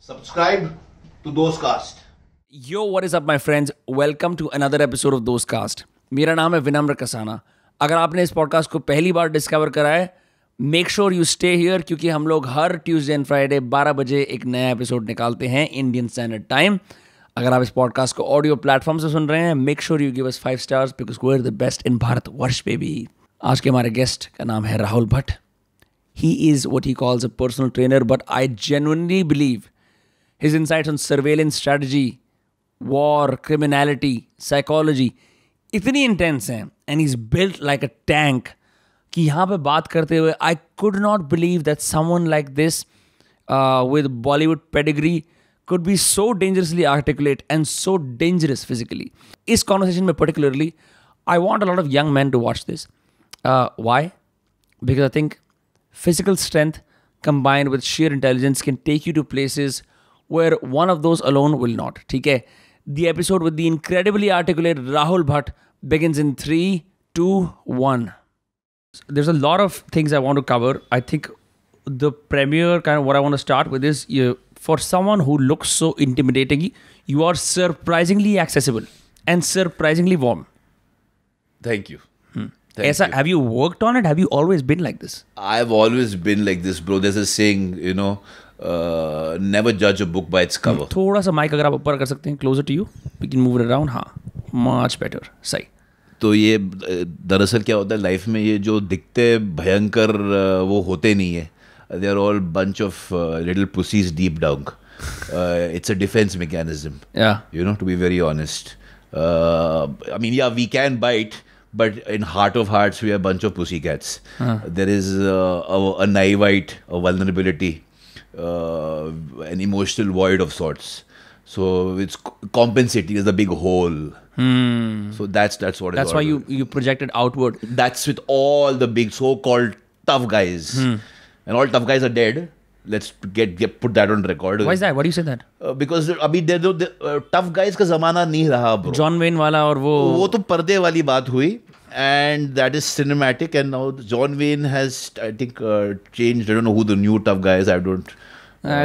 Subscribe to Dostcast. Yo, what is up my friends? Welcome to another episode of Dostcast. मेरा नाम है विनम्र कसाना. अगर आपने इस पॉडकास्ट को पहली बार डिस्कवर करा है, make sure you stay here क्योंकि हम लोग हर ट्यूसडे एंड फ्राइडे 12 बजे एक नया एपिसोड निकालते हैं इंडियन स्टैंडर्ड टाइम. अगर आप इस पॉडकास्ट को ऑडियो प्लेटफॉर्म से सुन रहे हैं, make sure you give us 5 stars because we are the best in Bharatvarsh baby. आज के हमारे गेस्ट का नाम है Rahul Bhatt. He is what he calls a personal trainer, but I genuinely believe his insights on surveillance strategy, war, criminality, psychology इतनी intense हैं and he's built like a tank कि यहाँ पे बात करते हुए I could not believe that someone like this with Bollywood pedigree could be so dangerously articulate and so dangerous physically. इस conversation में particularly, I want a lot of young men to watch this. Why? Because I think physical strength combined with sheer intelligence can take you to places where one of those alone will not. ठीक है? The episode with the incredibly articulate Rahul Bhatt begins in 3, 2, 1. There's a lot of things I want to cover. I think the premiere kind of what I want to start with is for someone who looks so intimidating, you are surprisingly accessible and surprisingly warm. Thank you. Aisa, have you worked on it? Have you always been like this? I've always been like this, bro. There's a saying, never judge a book by its cover. थोड़ा सा mic अगर आप ऊपर कर सकते हैं, closer to you, we can move it around. हाँ, much better. सही. तो ये दरअसल क्या होता है लाइफ में, ये जो दिखते भयंकर वो होते नहीं है. They are all bunch of little pussies deep down. It's a defense mechanism. Yeah. To be very honest. We can bite. But in heart of hearts, we are a bunch of pussycats. There is a naivete, a vulnerability, an emotional void of sorts. So it's compensating as a big hole. So that's what it's That's why you project it outward. That's with all the big so-called tough guys. And all tough guys are dead. Let's put that on record. Why is that? Why do you say that? Because अभी tough guys का जमाना नहीं रहा bro. John Wayne वाला और वो तो पर्दे वाली बात हुई. And that is cinematic. And now John Wayne has, I think, changed. I don't know who the new tough guy is. I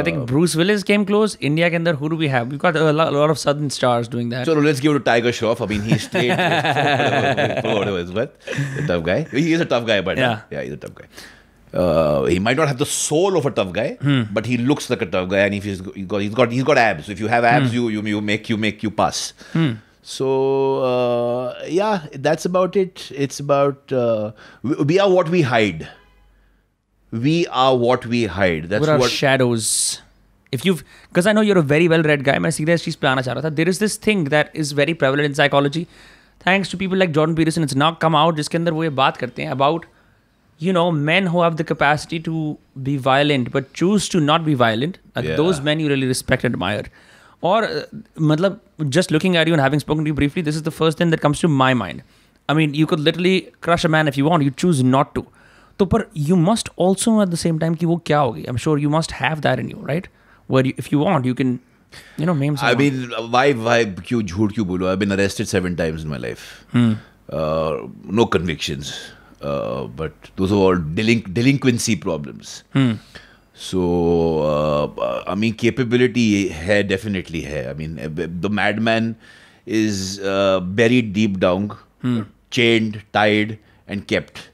think Bruce Willis came close. India के अंदर who do we have? We've got a lot of southern stars doing that. So let's give it to Tiger Shroff. I mean, he's straight. whatever is what? The tough guy. He is a tough guy, but yeah, he's a tough guy. He might not have the soul of a tough guy, but he looks like a tough guy, and if he's got abs. If you have abs, you make you pass. So that's about it. It's about we are what we hide. We are what we hide. That's what shadows. Because I know you're a very well-read guy. मैं सीधा इस चीज़ पे आना चाह रहा था. There is this thing that is very prevalent in psychology, thanks to people like Jordan Peterson. It's now come out जिसके अंदर वो ये बात करते हैं about men who have the capacity to be violent but choose to not be violent. Those men you really respect and admire. Or, just looking at you and having spoken to you briefly, this is the first thing that comes to my mind. I mean, you could literally crush a man if you want. You choose not to. So, but you must also at the same time, ki wo kya hogi? I'm sure you must have that in you, right? Where if you want, you can, name someone. I mean, why jhoot kyun bolo? I've been arrested 7 times in my life. No convictions. But those are all delinquency problems. So, capability hai, definitely hai. I mean, the madman is buried deep down, chained, tied, and kept.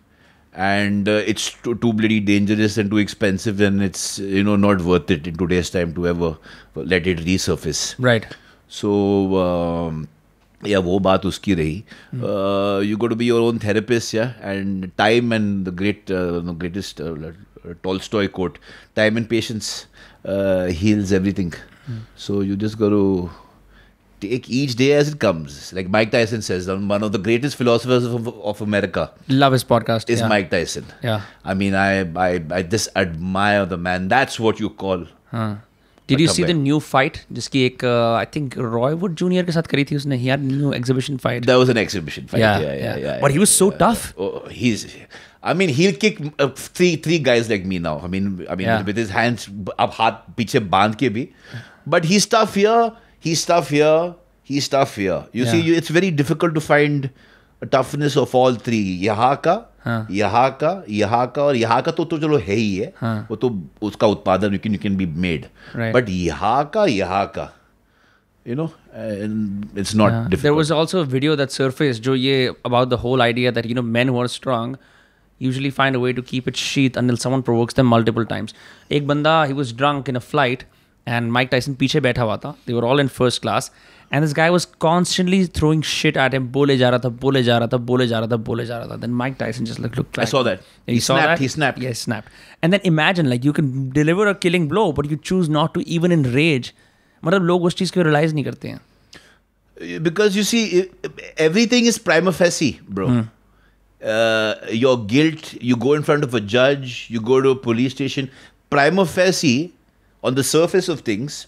And it's too bloody dangerous and too expensive, and it's, not worth it in today's time to ever let it resurface. Right. So, वो बात उसकी रही. You got to be your own therapist, and time and the greatest Tolstoy quote, time and patience heals everything. So you just got to take each day as it comes. Like Mike Tyson says, one of the greatest philosophers of America. Love his podcast. Is Mike Tyson. Yeah. I mean, I just admire the man. That's what you call. Did you see the new fight? जिसकी एक I think Roy Wood Jr. के साथ करी थी उसने. He had a new exhibition fight. That was an exhibition fight. Yeah. But he was so tough. He'll kick three guys like me now. I mean, with his hands अब हाथ पीछे बांध के भी. But he's tough here. He's tough here. You see, it's very difficult to find a toughness of all three. यहाँ का, यहाँ का और यहाँ का तो चलो है ही है, वो तो उसका उत्पादन you can be made, but यहाँ का you know, it's not difficult. There was also a video that surfaced जो ये about the whole idea that men who are strong usually find a way to keep it sheath until someone provokes them multiple times. एक बंदा, he was drunk in a flight and Mike Tyson पीछे बैठा हुआ था. They were all in first class and this guy was constantly throwing shit at him. बोले जा रहा था. Then Mike Tyson just looked like, I saw that. He snapped. Yeah, he snapped. And then imagine, like, you can deliver a killing blow but you choose not to, even in rage. मतलब लोग उस चीज़ को realize नहीं करते हैं. Because you see, everything is prima facie, bro. Your guilt, you go in front of a judge, you go to a police station, prima facie, on the surface of things,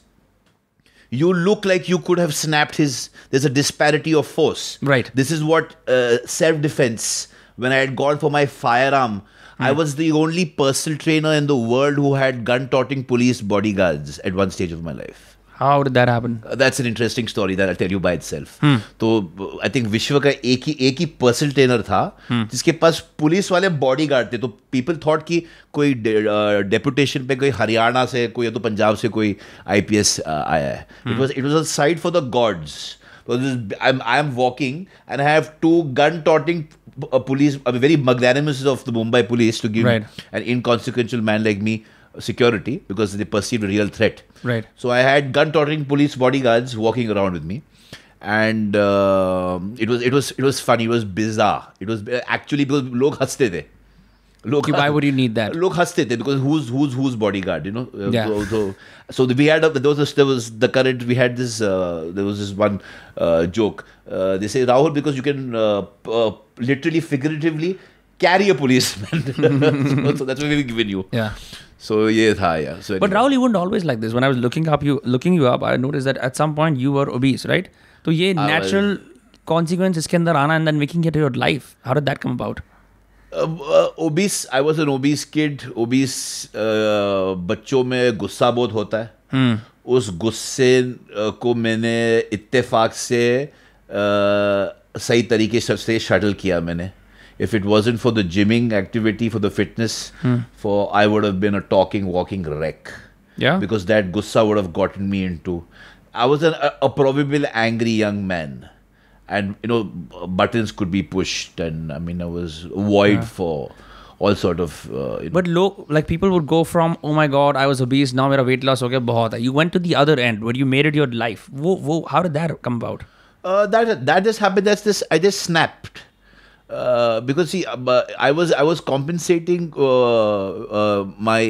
you look like you could have snapped there's a disparity of force. Right. This is what self-defense, when I had gone for my firearm, I was the only personal trainer in the world who had gun-toting police bodyguards at one stage of my life. How did that happen? That's an interesting story that I'll tell you by itself. तो I think विश्व का एक ही personal trainer था जिसके पास police वाले bodyguard थे. तो people thought कि कोई डेपुटेशन पे कोई हरियाणा से, कोई या तो पंजाब से कोई IPS आया है. It was a sight for the gods. So I am walking and I have two gun-toting police, very magnanimous of the Mumbai police to give an inconsequential man like me security because they perceived a real threat. Right. So I had gun-toting police bodyguards walking around with me, and it was funny. It was bizarre. It was actually because लोग हंसते थे. Why would you need that? लोग हंसते थे because who's bodyguard, Yeah. So we had there was the current. We had this. There was this one joke. They say, Rahul, because you can literally, figuratively carry a policeman. So that's what we've given you. Yeah. So yeah. So but Rahul, you weren't always like this. When I was looking you up, I noticed that at some point you were obese, right? So ये natural consequence इसके अंदर आना and then making it your life. How did that come about? Obese. I was an obese kid. Obese बच्चों में गुस्सा बहुत होता है. उस गुस्से को मैंने इत्तेफाक से सही तरीके से शटल किया मैंने. If it wasn't for the gymming activity, for the fitness, I would have been a talking, walking wreck. Yeah. Because that gussa would have gotten me into. I was a probable angry young man, and buttons could be pushed, and I mean I was void for all sort of. But like people would go from, oh my god, I was obese, now मेरा weight loss हो गया बहुत है. You went to the other end where you made it your life. How did that come about? That just happened. I just snapped. Because see, I was compensating my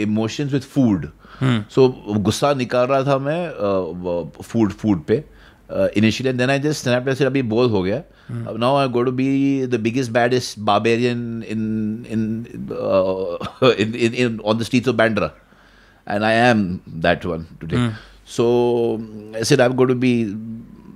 emotions with food. So गुस्सा निकाल रहा था मैं food पे initially, and then I just snapped and said अभी बोल हो गया. Now I'm going to be the biggest, baddest barbarian in on the streets of Bandra, and I am that one today. So I said I'm going to be.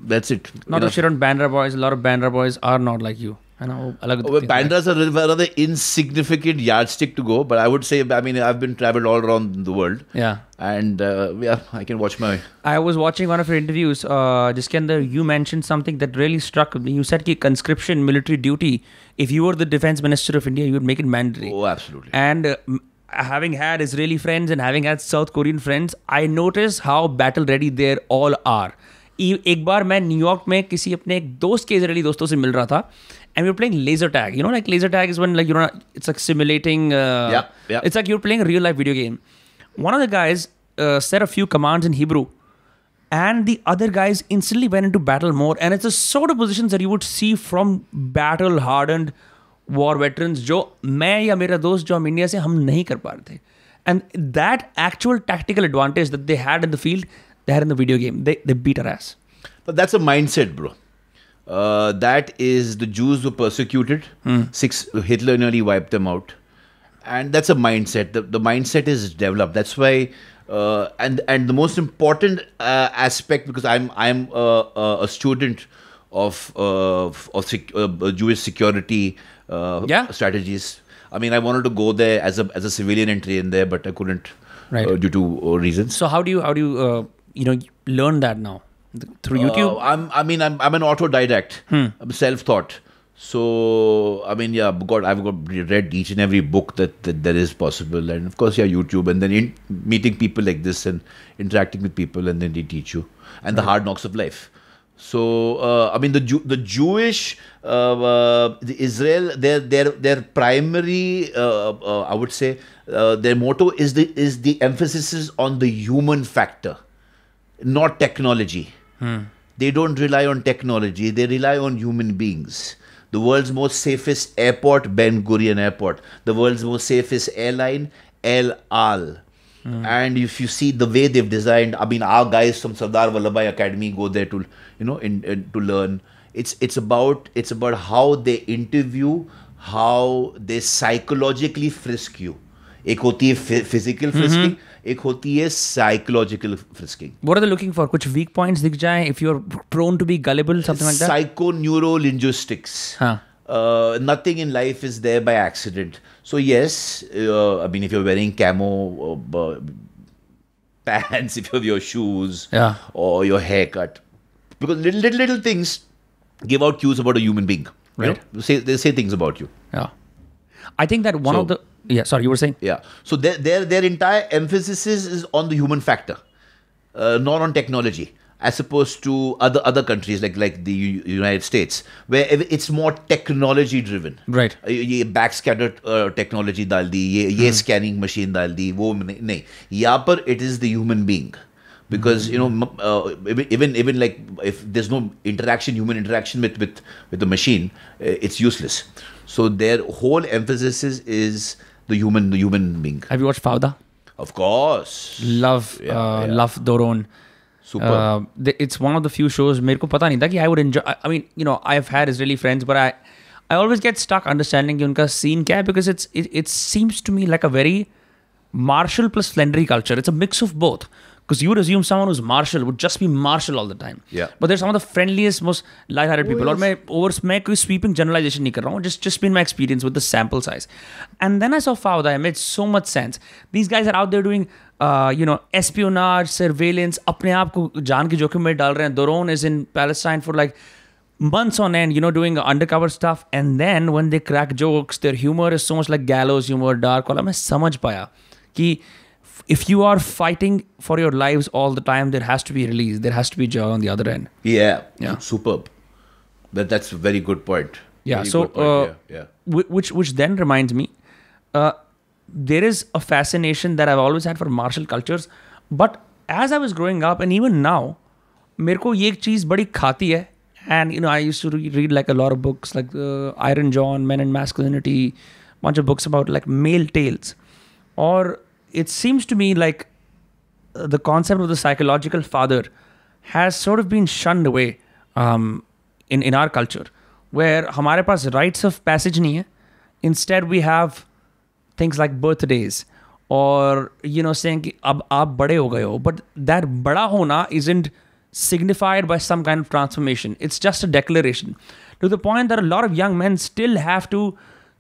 That's it. Not to shit on Bandra boys. A lot of Bandra boys are not like you. Bandras are another insignificant yardstick to go, but I would say, I mean, I've been traveled all around the world. Yeah. And I can watch my. I was watching one of your interviews. जिसके अंदर you mentioned something that really struck me. You said कि conscription, military duty, if you were the defense minister of India, you would make it mandatory. Oh, absolutely. And having had Israeli friends and having had South Korean friends, I noticed how battle ready they all are. एक बार मैं New York में किसी अपने एक दोस्त के Israeli दोस्तों से मिल रहा था and we were playing laser tag. Like laser tag is when like it's like simulating it's like you're playing a real life video game. One of the guys said a few commands in Hebrew and the other guys instantly went into battle mode, and it's the sort of positions that you would see from battle hardened war veterans जो मैं या मेरा दोस्त जो हम India से हम नहीं कर पा रहे थे. And that actual tactical advantage that they had in the field, they had in the video game. They beat our ass. But that's a mindset, bro. That is, the Jews were persecuted. Hitler nearly wiped them out. And that's a mindset. The mindset is developed. That's why, and the most important aspect, because I'm a student of Jewish security strategies. I mean, I wanted to go there as a civilian and train there, but I couldn't due to reasons. So how do you learn that now? Through YouTube? I'm an autodidact. I'm self-taught. So, I mean, yeah, I've got read each and every book that there is possible. And of course, yeah, YouTube. And then meeting people like this and interacting with people, and then they teach you. And the hard knocks of life. So, I mean, the Jewish, the Israel, their primary, I would say, their motto is the emphasis is on the human factor, not technology. They don't rely on technology. They rely on human beings. The world's most safest airport, Ben Gurion Airport. The world's most safest airline, El Al. And if you see the way they've designed, I mean, our guys from Sardar Vallabhbhai Academy go there to, to learn. It's about how they interview, how they psychologically frisk you. एक होती है physical frisking, एक होती है psychological frisking. What are they looking for? कुछ weak points दिख जाए if you're prone to be gullible, something like that? Psychoneurolinguistics. Nothing in life is there by accident. So yes, I mean, if you're wearing camo pants, if you have your shoes, or your haircut, because little things give out cues about a human being. Right? They say things about you. Yeah, I think that one of the sorry, you were saying? Yeah. So their entire emphasis is on the human factor, not on technology, as opposed to other countries like the United States, where it's more technology driven. Right. ये backscatter technology डाल दी, ये scanning machine डाल दी, वो नहीं. यहाँ पर it is the human being. Because even like if there's no human interaction with the machine, it's useless. So their whole emphasis is the human being. Have you watched Fauda? Of course. Love Doron. Super. It's one of the few shows मेरे को पता नहीं था कि I would enjoy. I mean, I've had Israeli friends, but I always get stuck understanding कि उनका scene क्या है, because it seems to me like a very martial plus slendery culture. It's a mix of both. Because you would assume someone who's martial would just be martial all the time. Yeah. But they're some of the friendliest, most light-hearted people. और मैं कोई sweeping generalization नहीं कर रहा हूँ. Just been my experience with the sample size. And then I saw Fauda. It made so much sense. These guys are out there doing, espionage, surveillance. अपने आप को जान के जोखिम में डाल रहे हैं. Doron is in Palestine for like months on end, doing undercover stuff. And then when they crack jokes, their humor is so much like gallows humor, dark. और मैं समझ पाया कि if you are fighting for your lives all the time, there has to be release. There has to be joy on the other end. Yeah. Superb. That's a very good point. Yeah. Which then reminds me, there is a fascination that I've always had for martial cultures. But as I was growing up, and even now, मेरे को ये एक चीज़ बड़ी खाती है. And I used to read like a lot of books like Iron John, Men and Masculinity, bunch of books about like male tales. Or it seems to me like the concept of the psychological father has sort of been shunned away in our culture, where हमारे पास rites of passage नहीं है. Instead, we have things like birthdays or saying कि अब आप बड़े हो गए हो. But that बड़ा होना isn't signified by some kind of transformation. It's just a declaration. To the point that a lot of young men still have to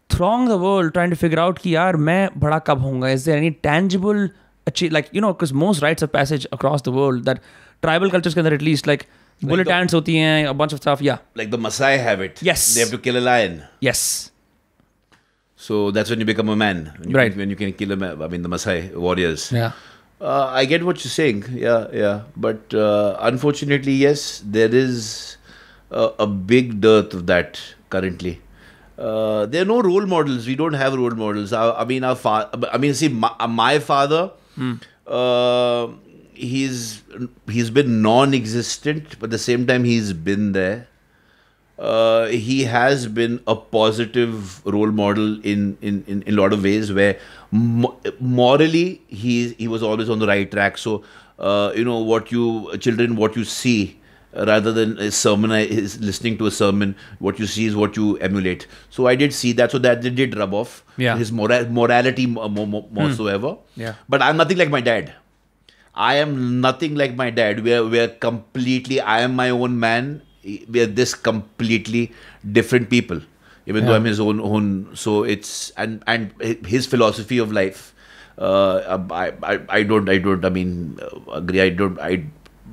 throng the world trying to figure out कि यार मैं बड़ा कब होऊंगा. Is there any tangible because most rites of passage across the world, that tribal cultures के अंदर at least like bullet ants होती हैं, a bunch of stuff. Yeah. Like the Maasai have it. Yes. They have to kill a lion. Yes. So that's when you become a man. When you can kill the Maasai warriors. Yeah. I get what you're saying. Yeah. But unfortunately, yes, there is a big dearth of that currently. There are no role models. We don't have role models. My father, he's been non-existent, but at the same time, he's been there. He has been a positive role model in a lot of ways, where morally he was always on the right track. So what you see. Rather than a sermon, is listening to a sermon, what you see is what you emulate. So I did see that. So that did rub off. Yeah. His morality more so ever. Yeah. But I'm nothing like my dad. I am nothing like my dad. We're completely, I am my own man. We're this completely different people. Even though I'm his own. So it's, and his philosophy of life, I don't agree.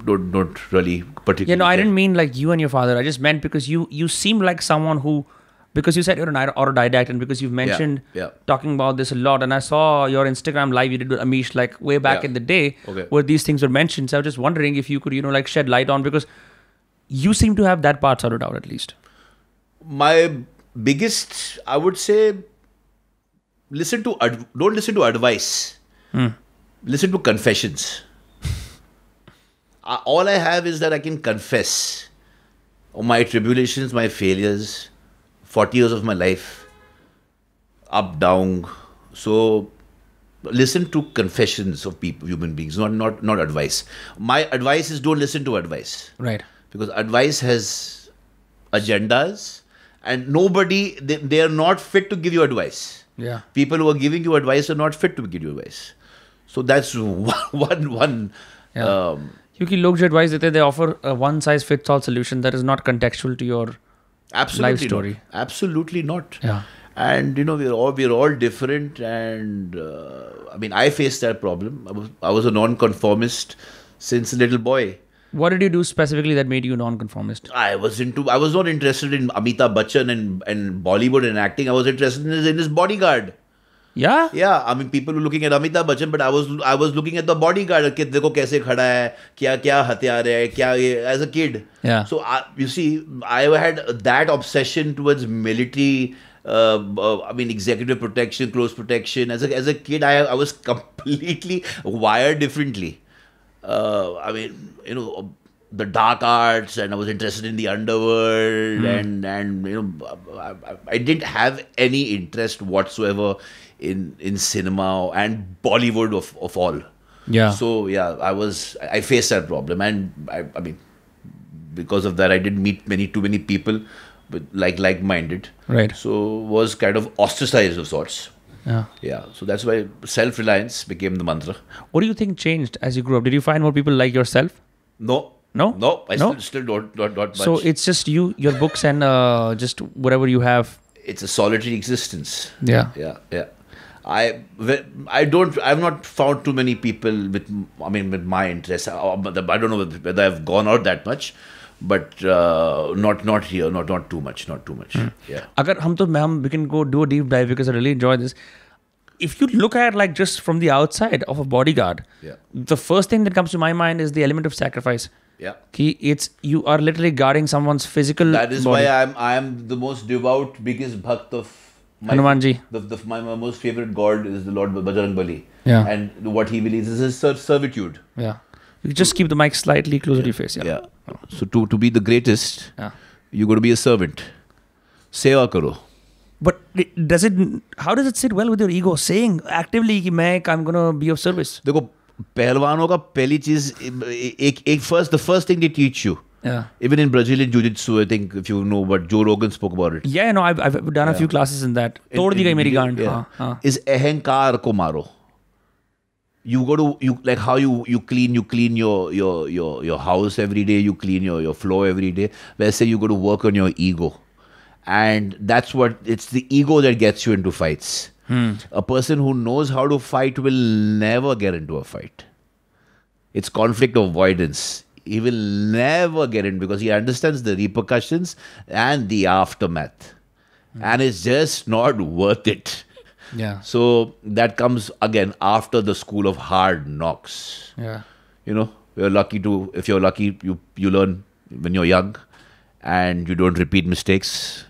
Don't really particularly. I didn't mean like you and your father. I just meant because you seem like someone who because you said you're an autodidact, and because you've mentioned talking about this a lot, and I saw your Instagram live you did with Amish like way back in the day where these things were mentioned. So I was just wondering if you could, like shed light on, because you seem to have that part sorted out at least. My biggest, I would say, don't listen to advice. Listen to confessions. All I have is that I can confess my tribulations, my failures, 40 years of my life, up, down. So listen to confessions of people, human beings, not advice. My advice is don't listen to advice. Right. Because advice has agendas, and they are not fit to give you advice. Yeah. People who are giving you advice are not fit to give you advice. So that's one. Yeah. क्योंकि लोग जो advice देते, they offer a one size fits all solution that is not contextual to your life story. Not. Absolutely not. Yeah. And we're all different, and I faced that problem. I was a non-conformist since a little boy. What did you do specifically that made you non-conformist? I was not interested in Amitabh Bachchan and Bollywood and acting. I was interested in his bodyguard. Yeah? Yeah, people were looking at Amitabh Bachchan, but I was looking at the bodyguard. कि देखो कैसे खड़ा है, क्या हथियार है, क्या ये, as a kid. Yeah. So you see, I had that obsession towards military, executive protection, close protection. As a kid, I was completely wired differently. The dark arts, and I was interested in the underworld, and I didn't have any interest whatsoever in cinema and Bollywood of all. Yeah. So yeah, I faced that problem, and because of that, I didn't meet too many people with like-minded. Right. So was kind of ostracized of sorts. Yeah. Yeah. So that's why self-reliance became the mantra. What do you think changed as you grew up? Did you find more people like yourself? No. I still don't much. So it's just your books and just whatever you have. It's a solitary existence. Yeah. Yeah. I've not found too many people with my interests. I don't know whether I've gone out that much, but not here, not too much. Yeah. We can go do a deep dive, because I really enjoy this. If you look at like just from the outside of a bodyguard, the first thing that comes to my mind is the element of sacrifice. Yeah. You are literally guarding someone's physical That is body. why I am the most devout, biggest bhakt of Hanumanji. My most favorite god is the Lord Bajrang Bali. Yeah. And what he believes is his servitude. Yeah. You just keep the mic slightly closer to your face. Yeah. So to be the greatest, you got to be a servant. Seva karo. But how does it sit well with your ego? Saying actively कि I'm going to be of service. देखो पहलवानों का पहली चीज the first thing they teach you. Yeah. Even in Brazilian Jiu-Jitsu, I think, if you know, but Joe Rogan spoke about it. Yeah, no, I've done a few classes in that. तोड़ दी गई मेरी गांड. Is अहंकार को मारो. You go to like how you clean your house every day. You clean your floor every day. Let's say you go to work on your ego, and it's the ego that gets you into fights. A person who knows how to fight will never get into a fight. It's conflict avoidance. He will never get in because he understands the repercussions and the aftermath. And it's just not worth it. Yeah. So that comes again after the school of hard knocks. Yeah. If you're lucky, you learn when you're young and you don't repeat mistakes.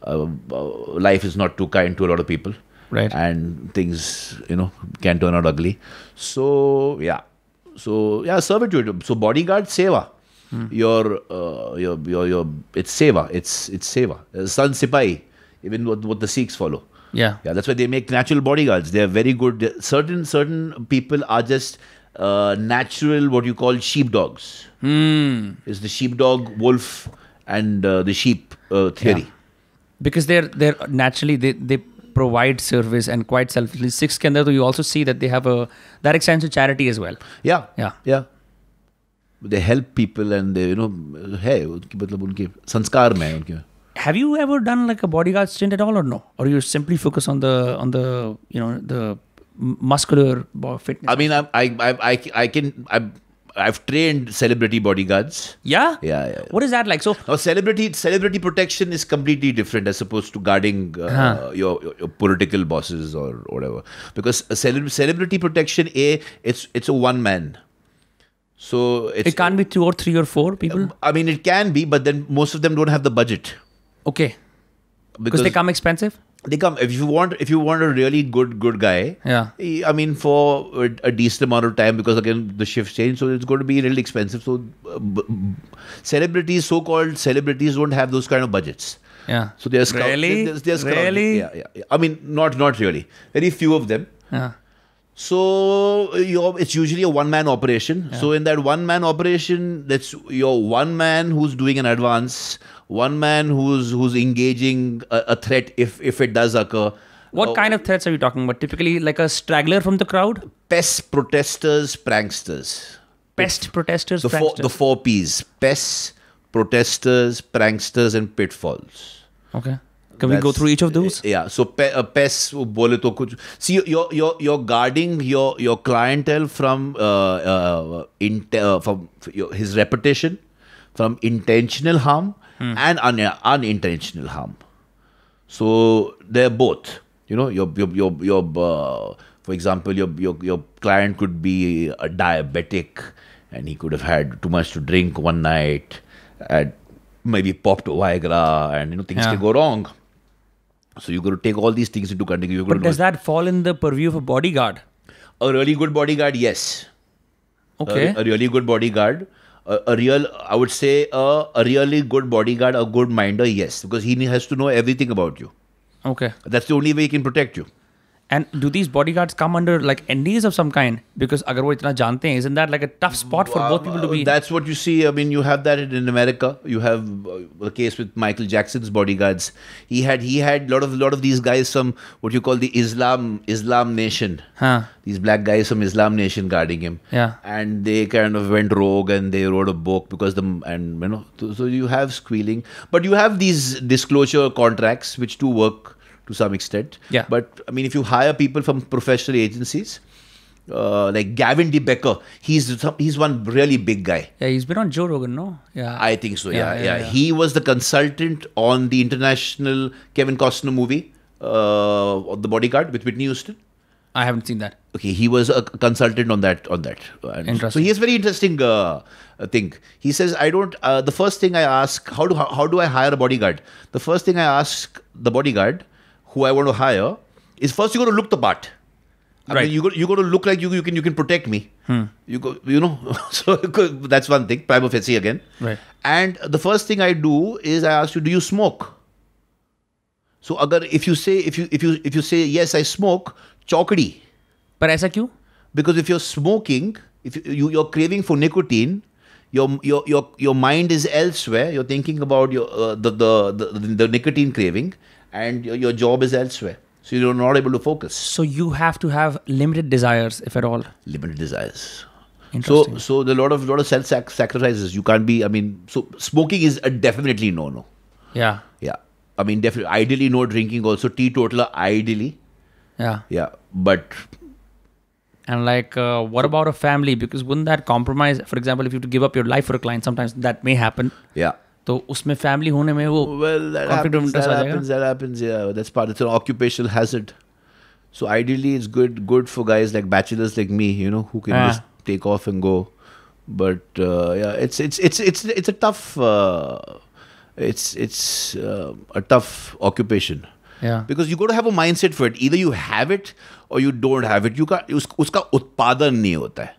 Life is not too kind to a lot of people. Right. And things, can turn out ugly. So, yeah. Servitude. So bodyguard, seva. Your it's seva. It's seva. San Sipai, even what the Sikhs follow. Yeah. Yeah, that's why they make natural bodyguards. They are very good. Certain people are just natural, what you call sheepdogs. It's the sheepdog, wolf, and the sheep theory. Yeah. Because they're naturally they provide service and quite selflessly. Sikhs के अंदर तो you also see that they have that extends to charity as well. Yeah. They help people and they है मतलब उनके संस्कार में है उनके. Have you ever done like a bodyguard stint at all or no? Or you simply focus on the muscular fitness? I mean, I've trained celebrity bodyguards. Yeah? Yeah. What is that like? So, Now, celebrity protection is completely different as opposed to guarding your political bosses or whatever. Because a celebrity protection, it's a one man. So it can't be 2 or 3 or 4 people? I mean, it can be, but then most of them don't have the budget. Okay. Because they come expensive? They come if you want a really good guy. Yeah. I mean, for a decent amount of time, because again the shifts change, so it's going to be really expensive. So so-called celebrities don't have those kind of budgets. Yeah. So they're Really? Really? Yeah. I mean, not really. Very few of them. Yeah. So it's usually a one-man operation. Yeah. So in that one-man operation, that's your one man who's doing an advance, one man who's engaging a threat if it does occur. What kind of threats are you talking about? Typically like a straggler from the crowd? Pests, protesters, pranksters. Pest, protesters, the pranksters. The 4 Ps. Pests, protesters, pranksters and pitfalls. Okay. Can we go through each of those? Yeah. So pests bole to kuch. See, you're guarding your clientele from his reputation, from intentional harm and unintentional harm. So they're both. You know, for example, your client could be a diabetic and he could have had too much to drink one night and maybe popped Viagra and things can go wrong. So you're going to take all these things into consideration. But does that fall in the purview of a bodyguard? A really good bodyguard, yes. Okay. A really good bodyguard. I would say a really good bodyguard, a good minder, yes. Because he has to know everything about you. Okay. That's the only way he can protect you. And do these bodyguards come under like NDAs of some kind? Because agar wo itna jante hain, isn't that like a tough spot for both people to be? That's what you see. I mean, you have that in America. You have the case with Michael Jackson's bodyguards. He had lot of these guys from what you call the Islam Nation. These black guys from Islam Nation guarding him. Yeah. And they kind of went rogue and they wrote a book because so you have squealing, but you have these disclosure contracts which do work to some extent. Yeah. But I mean, if you hire people from professional agencies, like Gavin De Becker, he's one really big guy. Yeah, he's been on Joe Rogan, no? Yeah. I think so, yeah. He was the consultant on the international Kevin Costner movie, The Bodyguard with Whitney Houston. I haven't seen that. Okay, he was a consultant on that. Interesting. So he has very interesting thing. He says, the first thing I ask, how do I hire a bodyguard? The first thing I ask the bodyguard who I want to hire is, first you got to look the part. I mean, you got to look like you can protect me. So that's one thing, prima facie again. Right. And the first thing I do is I ask you, do you smoke? So if you say yes, I smoke, chokdi. But aisa kyun? Because if you're smoking, if you're craving for nicotine, your mind is elsewhere. You're thinking about the nicotine craving, and your job is elsewhere. So you're not able to focus. So you have to have limited desires, if at all. Limited desires. Interesting. So there are a lot of self sacrifices. You can't be. I mean, so smoking is a definitely no. Yeah. Yeah. I mean, definitely. Ideally, no drinking. Also, teetotaler. Ideally. Yeah. Yeah. But. And what about a family? Because wouldn't that compromise? For example, if you have to give up your life for a client, sometimes that may happen. Yeah. तो उसमें family होने में वो that happens, yeah. That's part. It's an occupational hazard. So ideally, it's good for guys like bachelors like me, who can just take off and go. But it's a tough a tough occupation. Yeah. Because you got to have a mindset for it. Either you have it or you don't have it. You can't. उसका उत्पादन नहीं होता है.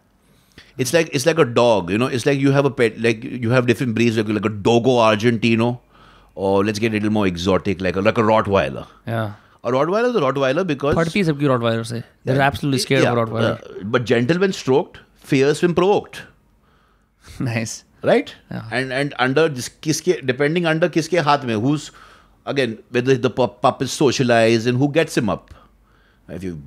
It's like a dog, It's like you have a pet, like you have different breeds, like a Dogo Argentino, or let's get a little more exotic, like a Rottweiler. Yeah. A Rottweiler is a Rottweiler because. Party is sabki Rottweiler se. They're absolutely scared of Rottweiler. But gentle when stroked, fierce when provoked. Nice. Right? Yeah. And under depending under kiske haath mein, who's again whether the pup is socialized and who gets him up. If you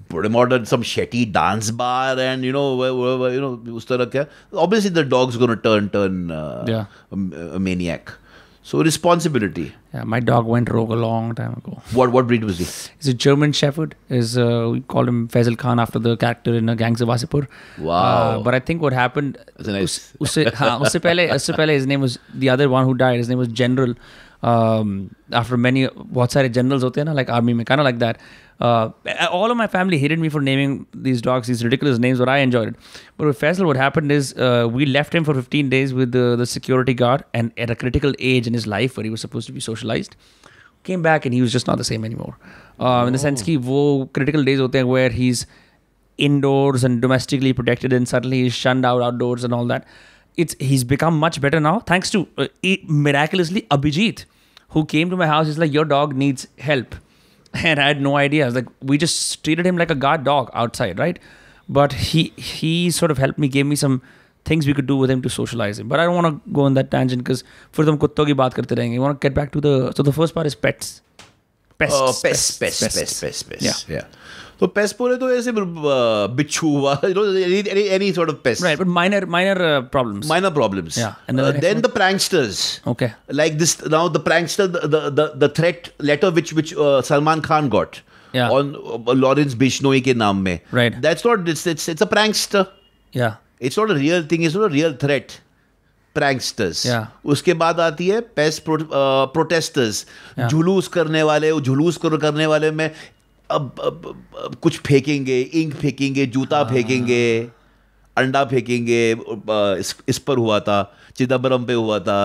put him out at some shetty dance bar and us tarah kya, obviously the dog's going to turn a maniac. So responsibility. Yeah, my dog went rogue a long time ago. What breed was he? He's a German Shepherd. We called him Fidel Khan after the character in Gangs of Wasipur. Wow. But I think what happened... That's a nice... Usse pehle, his name was... The other one who died, his name was General. After many... बहुत सारे generals होते हैं ना, like army में, kind of like that. All of my family hated me for naming these dogs these ridiculous names, but I enjoyed it. But with Faisal, what happened is we left him for 15 days with the security guard, and at a critical age in his life where he was supposed to be socialized, came back and he was just not the same anymore. In the sense that wo critical days hote hain where he's indoors and domestically protected, and suddenly he's shunned out outdoors and all that. He's become much better now, thanks to miraculously Abhijit, who came to my house. He's like, your dog needs help. And I had no idea. I was like, we just treated him like a guard dog outside, right? But he sort of helped me, gave me some things we could do with him to socialize him. But I don't want to go on that tangent because फिर तो हम कुत्तों की बात करते रहेंगे. We want to get back to the first part is pets. Pests. Yeah. So pests बोले तो ऐसे बिच्छू हुआ, any sort of pest. Right, but minor problems. Minor problems. Yeah. And then the pranksters. Okay. Like this now, the prankster, the threat letter which Salman Khan got. Yeah. On Lawrence Bishnoi ke naam mein. Right. That's not. It's a prankster. Yeah. It's not a real thing. It's not a real threat. Pranksters. Yeah. उसके बाद आती है pest protesters. Yeah. जुलूस करने वाले में अब कुछ फेंकेंगे, इंक फेंकेंगे, जूता फेंकेंगे, अंडा फेंकेंगे. इस पर हुआ था, चिदम्बरम पे हुआ था,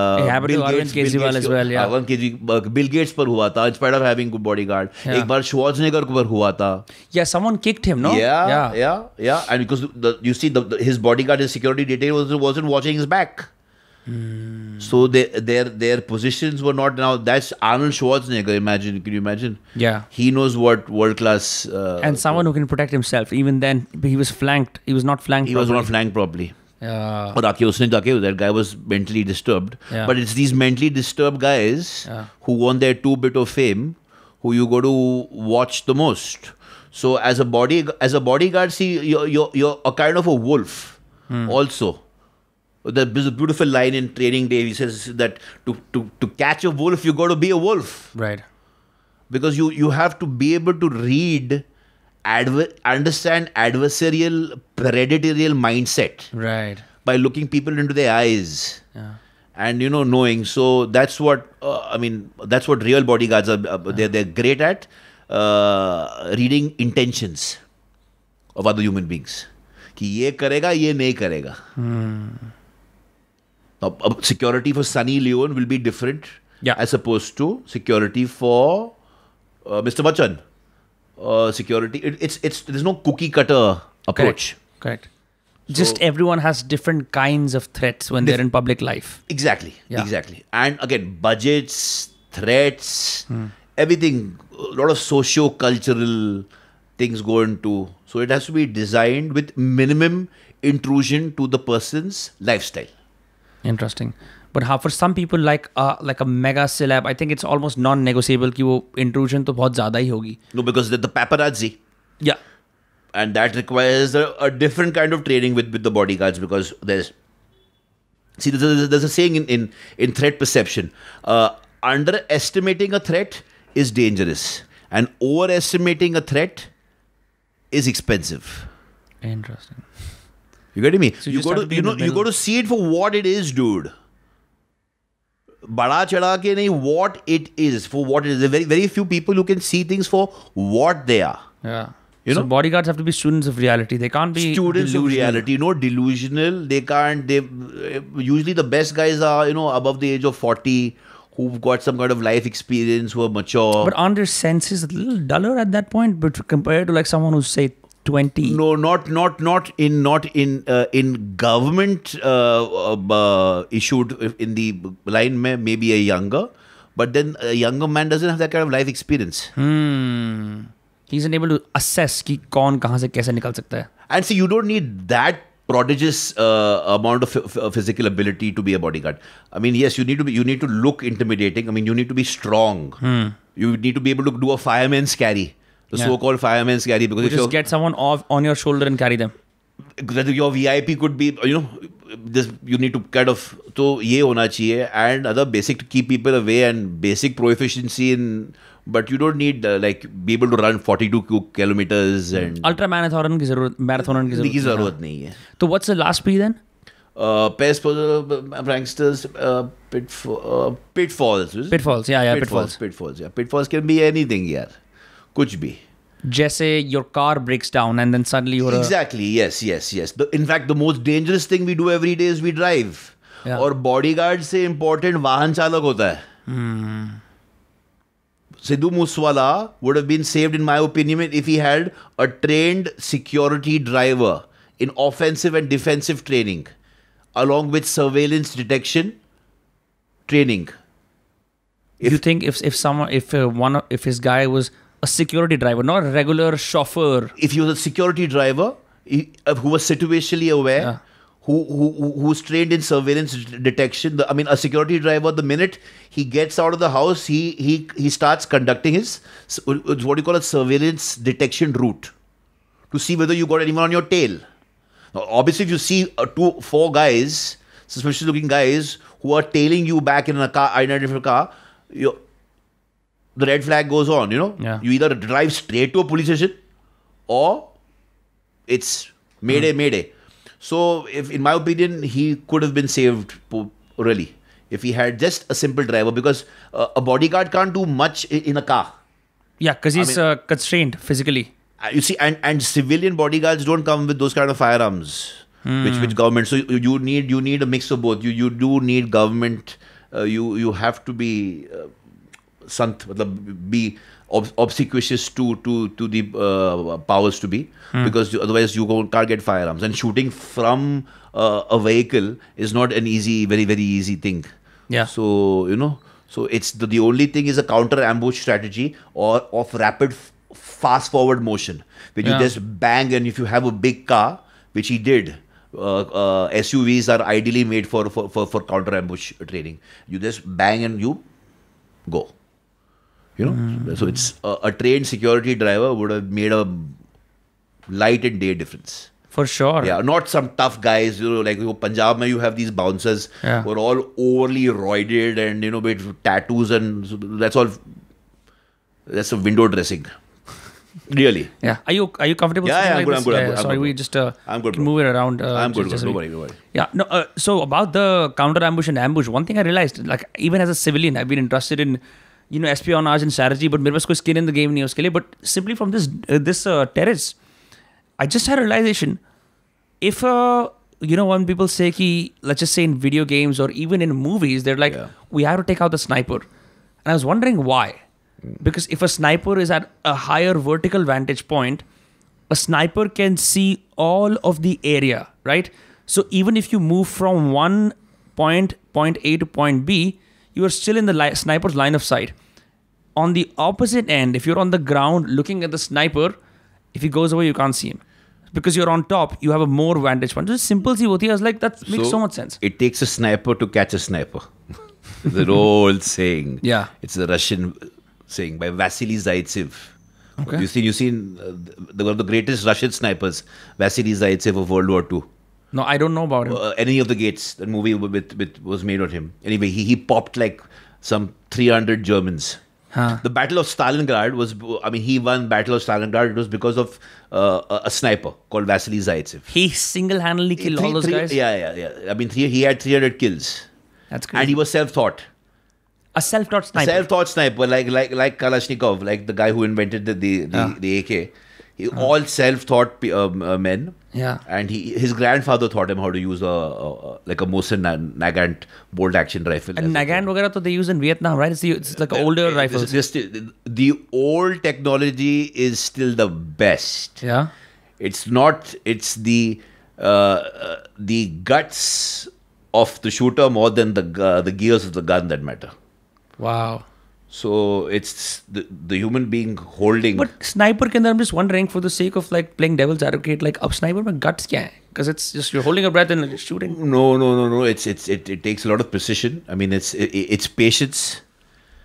बिल गेट्स पर हुआ था, in spite of having good bodyguard. एक बार श्वार्ज़नेगर पर हुआ था. Yeah, someone kicked him, no? Yeah. And because you see his bodyguard, his security detail wasn't watching his back. So their positions were not. Now that's Arnold Schwarzenegger. Can you imagine? Yeah. He knows what world class. And someone who can protect himself. Even then, he was flanked. He was not flanked. He was not flanked properly. Yeah. Or that guy was mentally disturbed. Yeah. But it's these mentally disturbed guys who want their 2 bit of fame, who you go to watch the most. So as a bodyguard, see, you're a kind of a wolf also. There's a beautiful line in Training Day. He says that to catch a wolf, you got to be a wolf. Right. Because you have to be able to read, understand adversarial, predatorial mindset. Right. By looking people into their eyes. Yeah. And, knowing. So that's what, that's what real bodyguards are. They're great at reading intentions of other human beings. कि ये करेगा, ये नहीं करेगा. Security for Sunny Leone will be different as opposed to security for Mr. Bachchan. Security, there's no cookie cutter approach. Correct. Just everyone has different kinds of threats when they're in public life. Exactly. Yeah. Exactly. And again, budgets, threats, everything, a lot of socio-cultural things go into. So it has to be designed with minimum intrusion to the person's lifestyle. Interesting. But for some people like a mega celeb, I think it's almost non-negotiable कि वो intrusion तो बहुत ज़्यादा ही होगी. No, because the paparazzi. Yeah. And that requires a different kind of training with the bodyguards, because there's a saying in threat perception. Underestimating a threat is dangerous, and overestimating a threat is expensive. Interesting. You getting me? So you got to see it for what it is, dude. Bada chada ke nahi, what it is, for what it is. There are very, very few people who can see things for what they are. Yeah. So bodyguards have to be students of reality. They can't be students delusional. of reality. No delusional. They can't. Usually the best guys are above the age of 40, who've got some kind of life experience, who are mature. But aren't their senses a little duller at that point? But compared to like someone who's say 20. No, not in government issued in the line mein, maybe a younger, but then a younger man doesn't have that kind of life experience. He's unable to assess कि कौन कहाँ से कैसे निकल सकता है. And see, you don't need that prodigious amount of physical ability to be a bodyguard. I mean, yes, you need to look intimidating. I mean, you need to be strong. You need to be able to do a fireman's carry. The so-called fireman's carry, because you just get someone off on your shoulder and carry them. Your VIP could be, this you need to kind of तो ये होना चाहिए and other basic to keep people away and basic proficiency in but you don't need like be able to run 42 kilometers and ultra marathon की जरूरत नहीं है. तो what's the last P then? Pests, pranksters, pitfalls. Pitfalls, yeah, pitfalls. Pitfalls can be anything, यार. कुछ भी. जैसे your car breaks down and then suddenly you're exactly yes. In fact, the most dangerous thing we do every day is we drive. Yeah. और bodyguard से important वाहन चालक होता है. Siddhu Moose Wala would have been saved, in my opinion, if he had a trained security driver in offensive and defensive training, along with surveillance detection training. You think if his guy was a security driver, not a regular chauffeur. If he was a security driver who was situationally aware, who's trained in surveillance detection, a security driver, the minute he gets out of the house, he starts conducting his what you call a surveillance detection route to see whether you got anyone on your tail. Now, obviously, if you see 4 guys, suspicious looking guys who are tailing you back in a car, in a different car, the red flag goes on, you know. Yeah. You either drive straight to a police station or it's mayday. So, if in my opinion, he could have been saved really if he had just a simple driver, because a bodyguard can't do much in a car. Yeah, because he's constrained physically. You see, and civilian bodyguards don't come with those kind of firearms, which government. So you need a mix of both. You do need government. You have to be be obsequious to the powers to be, because otherwise you can't get firearms. And shooting from a vehicle is not an very very easy thing. Yeah. So so it's the only thing is a counter ambush strategy or of rapid fast forward motion, where you just bang, and if you have a big car, which he did, SUVs are ideally made for counter ambush training. You just bang and you go. So it's a trained security driver would have made a light and day difference. For sure. Yeah, not some tough guys, like Punjab mein you have these bouncers who are all overly roided and with tattoos, and so that's a window dressing. Really. Yeah. Are you comfortable? Yeah, I'm good. Sorry, we just I'm good, move it around. I'm good. Don't worry. Yeah. No. So about the counter ambush and ambush, one thing I realized, like even as a civilian, I've been interested in espionage and strategy, but मेरे पास कोई skin in the game नहीं है उसके लिए. But simply from this terrace, I just had a realization. If when people say कि, let's just say in video games or even in movies, they're like, we have to take out the sniper, and I was wondering why. Because if a sniper is at a higher vertical vantage point, a sniper can see all of the area, right? So even if you move from one point A to point B, you are still in the sniper's line of sight. On the opposite end, if you're on the ground looking at the sniper, if he goes away, you can't see him. Because you're on top, you have a more vantage point. Just simple सी होती है. I was like, that makes so much sense. It takes a sniper to catch a sniper. The old saying. Yeah. It's a Russian saying by Vasily Zaitsev. Okay. You've seen one of the greatest Russian snipers, Vasily Zaitsev of World War II. No, I don't know about him. Enemy of the Gates, the movie was made on him. Anyway, he popped like some 300 Germans. The Battle of Stalingrad he won Battle of Stalingrad. It was because of a sniper called Vasily Zaitsev. He single-handedly killed all those guys? Yeah. He had 300 kills. That's crazy. And he was self-taught. A self-taught sniper. Self-taught sniper, like Kalashnikov, like the guy who invented the AK. All self-taught men. Yeah. And his grandfather taught him how to use a Mosin Nagant bolt-action rifle. And Nagant वगैरह तो they use in Vietnam, right? It's like older rifles. The old technology is still the best. Yeah. It's the guts of the shooter more than the gears of the gun that matter. Wow. So it's the human being holding. But sniper के अंदर I'm just wondering, for the sake of like playing devil's advocate, like अब sniper में guts क्या है? Because it's just you're holding your breath and like, shooting. No. It takes a lot of precision. I mean, it's patience.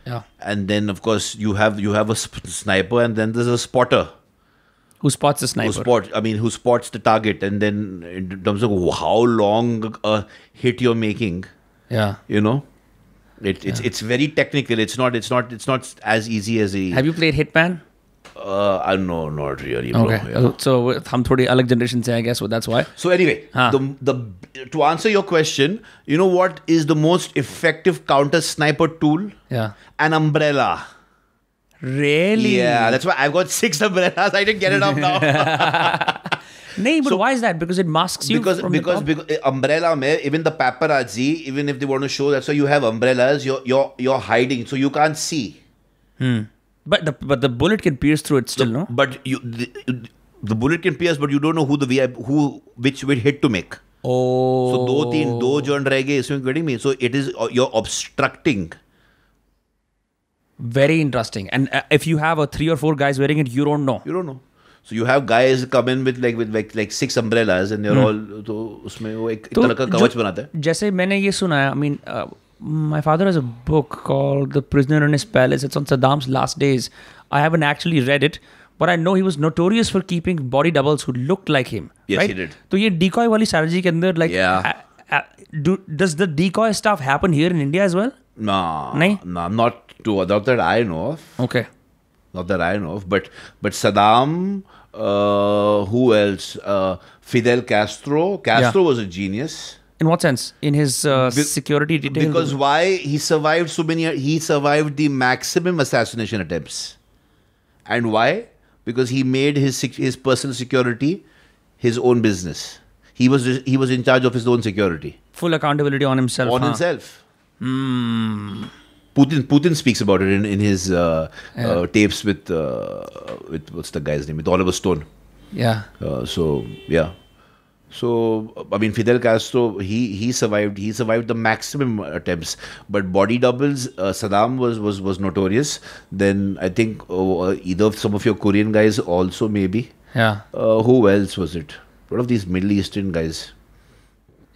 Yeah. And then of course you have a sniper, and then there's a spotter Who spots the sniper? Who spots the target, and then in terms of how long a hit you're making, Yeah. you know, it's very technical. It's not as easy as a. Have you played Hitman? No, not really, bro. Okay. Yeah. So हम थोड़ी अलग generation से, I guess, so that's why. So anyway, to answer your question, you know what is the most effective counter sniper tool? Yeah. An umbrella. Really? Yeah, that's why I've got 6 umbrellas. I didn't get it up now. No, but why is that? Because it masks you because from the top? umbrella mein, even the paparazzi, even if they want to show, that's why you have umbrellas. You're hiding, so you can't see. But the bullet can pierce through it still, no? But the bullet can pierce, but you don't know which hit to make. Oh. So दो जन रह गए इसमें, getting me? So it is you're obstructing. Very interesting. And if you have 3 or 4 guys wearing it, you don't know. You don't know. So you have guys come in with like 6 umbrellas, and they're all तो उसमें वो एक तरह का कवच बनाता है. जैसे मैंने ये सुना है, I mean, my father has a book called The Prisoner in His Palace. It's on Saddam's last days. I haven't actually read it, but I know he was notorious for keeping body doubles who looked like him. Yes, right? he did. तो ये decoy वाली strategy के अंदर, like, Yeah. does the decoy stuff happen here in India as well? No, नहीं? no, not that I know of. Okay. Not that I know of, but Saddam, who else? Fidel Castro. Castro was a genius. In what sense? In his security details? Because why? He survived so many. He survived the maximum assassination attempts. And why? Because he made his personal security his own business. He was in charge of his own security. Full accountability on himself. On himself. Putin speaks about it in his tapes with what's the guy's name? With Oliver Stone. Yeah. So I mean, Fidel Castro, he survived the maximum attempts, but body doubles, Saddam was notorious. Then I think either of some of your Korean guys also, maybe. Yeah. Who else was it? One of these Middle Eastern guys.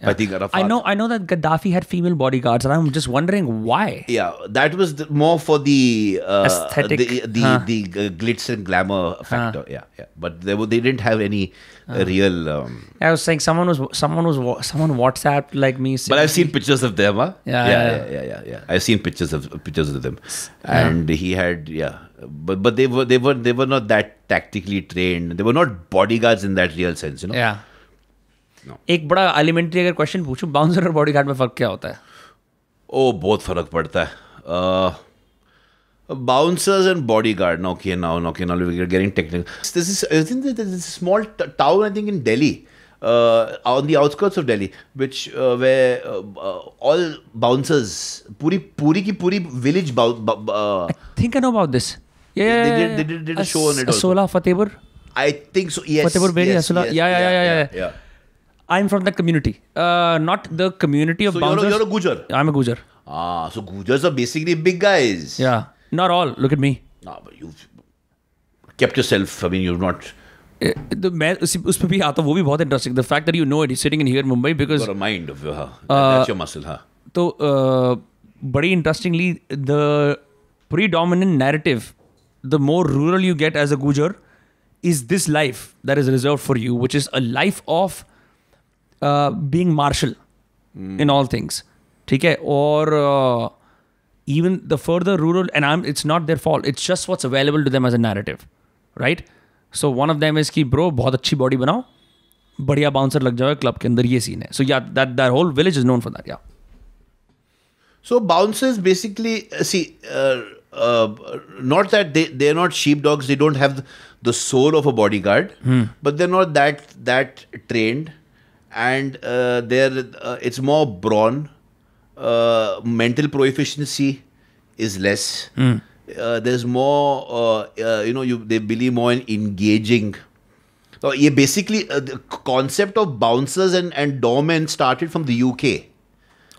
Yeah. I think Arafat. I know that Gaddafi had female bodyguards, and I'm just wondering why. Yeah, that was more for the aesthetic, the glitz and glamour factor. Yeah. But they didn't have any real. I was saying someone WhatsApped like me. But I've seen pictures of them. Huh? Yeah. I've seen pictures of them, and he had but they were not that tactically trained. They were not bodyguards in that real sense, you know. Yeah. No. एक बड़ा elementary अगर question पूछूं, bouncer और bodyguard में फर्क क्या होता है? बहुत फर्क पड़ता है. Bouncers and bodyguard. Now we're getting technical. I think there's a small town, I think in Delhi, on the outskirts of Delhi, which where all bouncers, puri village. I think I know about this. Yeah. They did a show on it. Asola Fatehpur. I think so. Yes. Fatehpur Yes. Yeah. I'm from that community. Not the community of bouncers. So you're a Gujar? I'm a Gujar. So Gujars are basically big guys. Yeah. Not all. Look at me. No, but you've kept yourself. I mean, you've not... मैं उस पे भी आता हूँ, वो भी बहुत interesting. The fact that you know it, you're sitting in here in Mumbai because... You've got a mind of that's your muscle, huh? तो very interestingly, the predominant narrative, the more rural you get as a Gujar, is this life that is reserved for you, which is a life of being martial in all things. ठीक है? और even the further rural, and it's not their fault, it's just what's available to them as a narrative, right? So one of them is कि bro बहुत अच्छी body बनाओ, बढ़िया bouncer लग जाओ club के अंदर, ये scene है. So yeah, that whole village is known for that. Yeah. So bouncers basically not that they're not sheepdogs, they don't have the soul of a bodyguard, but they're not that trained, and it's more brawn. Mental proficiency is less. There's more, they believe more in engaging. So basically, the concept of bouncers and doormen started from the UK.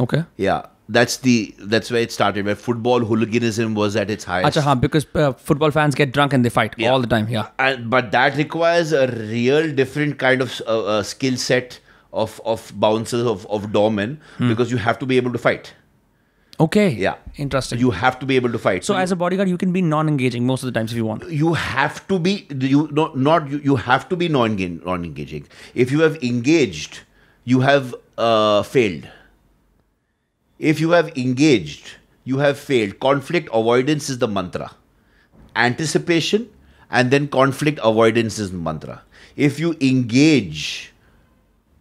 Okay. Yeah, that's where it started, where football hooliganism was at its highest. Achha, because football fans get drunk and they fight all the time. Yeah. But that requires a real different kind of skill set of bouncers, of doormen, because you have to be able to fight. Okay. Yeah. Interesting. You have to be able to fight. So as a bodyguard, you can be non-engaging most of the times if you want. You have to be you have to be non-engaging. If you have engaged, you have failed. If you have engaged, you have failed. Conflict avoidance is the mantra. Anticipation and then conflict avoidance is the mantra. If you engage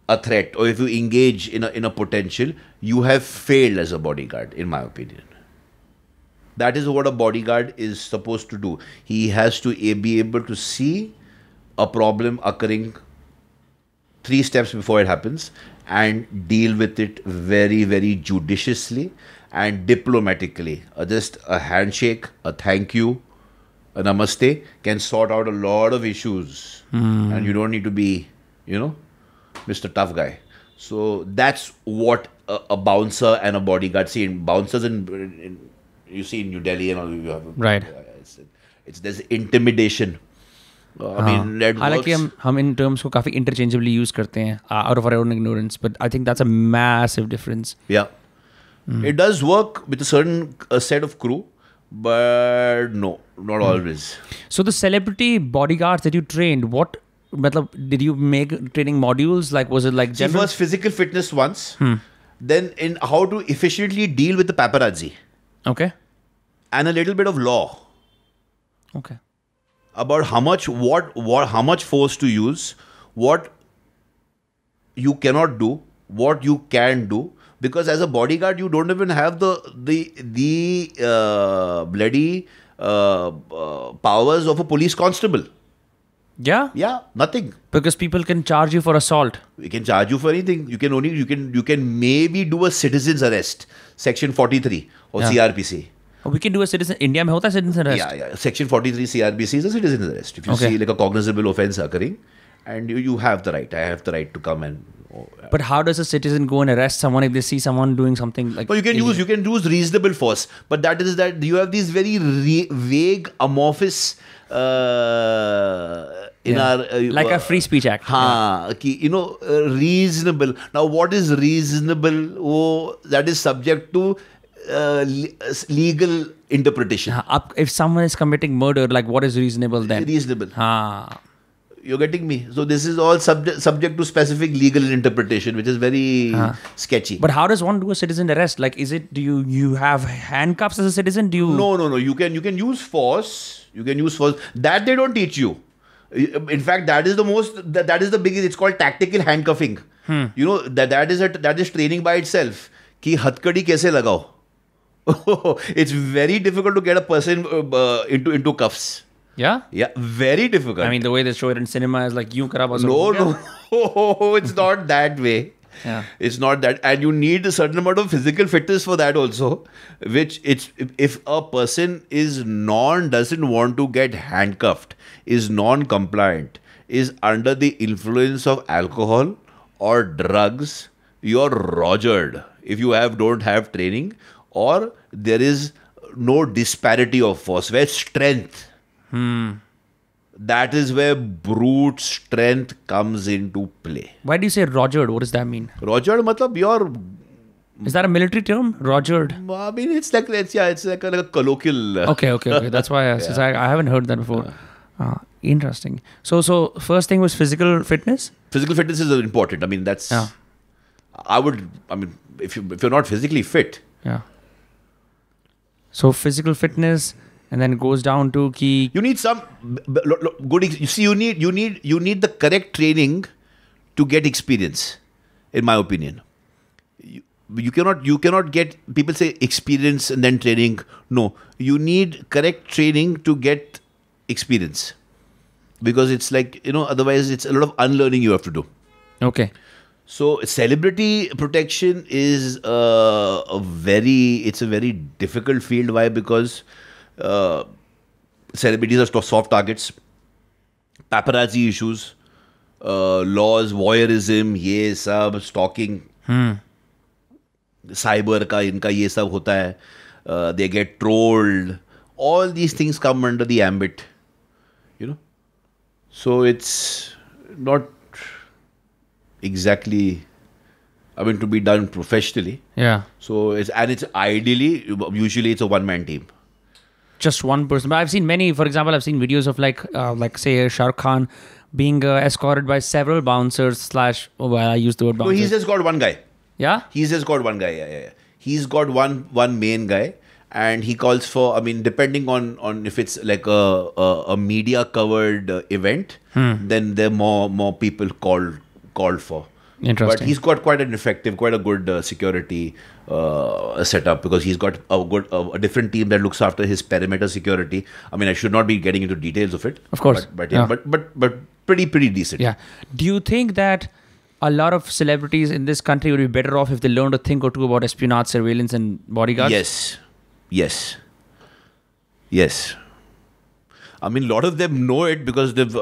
a threat or if you engage in a potential, you have failed as a bodyguard, in my opinion. That is what a bodyguard is supposed to do. He has to be able to see a problem occurring 3 steps before it happens and deal with it very, very judiciously and diplomatically. Just a handshake, a thank you, a namaste can sort out a lot of issues. And you don't need to be, Mr. Tough Guy. So that's what a bouncer and a bodyguard see. In bouncers you see in New Delhi and all, you have right. It's there's intimidation. I mean, that हालांकि हम इन terms को काफी interchangeably use करते हैं out of our own ignorance, but I think that's a massive difference. Yeah, it does work with a certain set of crew, but no, not always. So the celebrity bodyguards that you trained, what? Did you make training modules? Like, was it like general? First physical fitness once, then in how to efficiently deal with the paparazzi. Okay. And a little bit of law. Okay. About how much force to use, what you cannot do, what you can do. Because as a bodyguard, you don't even have the bloody powers of a police constable. Yeah? Yeah, nothing. Because people can charge you for assault. We can charge you for anything. You can maybe do a citizen's arrest, Section 43 or CRPC. Oh, we can do a citizen. India mein hota citizen's arrest. Yeah. Section 43 CRPC is a citizen's arrest. If you see like a cognizable offense occurring, and you have the right. I have the right to come and. But how does a citizen go and arrest someone if they see someone doing something like? Well, you can use reasonable force, but that you have these very vague, amorphous. Like a Free Speech Act. Reasonable. Now, what is reasonable? Oh, that is subject to legal interpretation. If someone is committing murder, like what is reasonable then? Reasonable. You're getting me? So this is all subject to specific legal interpretation, which is very sketchy. But how does one do a citizen arrest? Like, do you have handcuffs as a citizen? No. You can use force. You can use force. That they don't teach you. In fact, that is the biggest. It's called tactical handcuffing. That is training by itself. Ki hatkadi kaise lagao. It's very difficult to get a person into cuffs. Yeah? Yeah, very difficult. I mean, the way they show it in cinema is like, you kara No, it's not that way. Yeah. It's not that. And you need a certain amount of physical fitness for that also, which if a person doesn't want to get handcuffed, is non-compliant, is under the influence of alcohol or drugs, you're rogered. If you don't have training, or there is no disparity of force, where strength. That is where brute strength comes into play. Why do you say rogered? What does that mean? Rogered, matlab you're... Is that a military term? Rogered? I mean, it's like a colloquial... Okay. That's why I haven't heard that before. Interesting. So first thing was physical fitness? Physical fitness is important. I mean, that's... Yeah. If you're not physically fit... Yeah. So physical fitness... And then it goes down to key. You need some good. You see, you need the correct training to get experience. In my opinion, you cannot get. People say experience and then training. No, you need correct training to get experience, because it's like otherwise it's a lot of unlearning you have to do. Okay. So celebrity protection is a very difficult field. Why? Because celebrities are soft targets, paparazzi issues, laws, voyeurism, ये सब, stalking, cyber का इनका ये सब होता है, they get trolled, all these things come under the ambit, so it's not exactly I mean, to be done professionally. Yeah. So it's usually it's a one-man team. Just one person. But I've seen many. For example, I've seen videos of like say Shah Rukh Khan being escorted by several bouncers / I use the word bouncer. No, he's just got one guy. Yeah? He's just got one guy. Yeah. He's got one main guy, and he calls for. I mean, depending on if it's like a media covered event, then there are more people called for. Interesting. But he's got quite a good security setup, because he's got a different team that looks after his perimeter security. I mean, I should not be getting into details of it. Of course. But pretty decent. Yeah. Do you think that a lot of celebrities in this country would be better off if they learned a thing or two about espionage, surveillance, and bodyguards? Yes. I mean, a lot of them know it because they've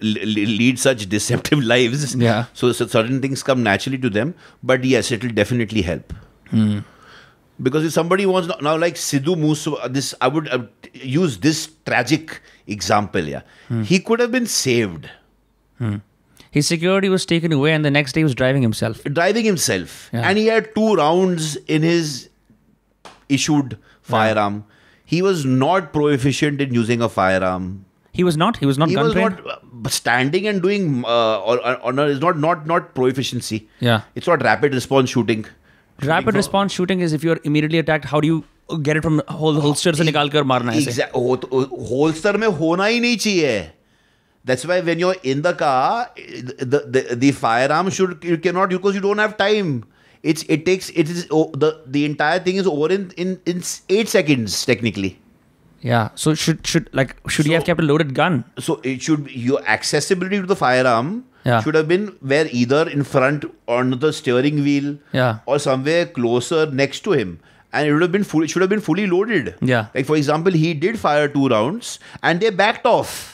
lead such deceptive lives. Yeah. So certain things come naturally to them. But yes, it will definitely help. Because if somebody wants now, like Siddhu Moose, I would use this tragic example. Yeah, he could have been saved. His security was taken away, and the next day he was driving himself. Yeah. And he had 2 rounds in his issued firearm. He was not proficient in using a firearm. He was not gun trained? Standing and doing honor is not proficiency. Yeah. It's not rapid response shooting. Rapid response shooting is if you're immediately attacked, how do you get it from holster se nikal kar marna hai? Holster mein hona hi nahi chahiye. That's why when you're in the car, the firearm you cannot, because you don't have time. The entire thing is over in 8 seconds technically. Yeah. So should he have kept a loaded gun? So your accessibility to the firearm should have been where either in front on the steering wheel, or somewhere closer next to him, and it should have been fully loaded. Yeah. Like for example, he did fire 2 rounds and they backed off.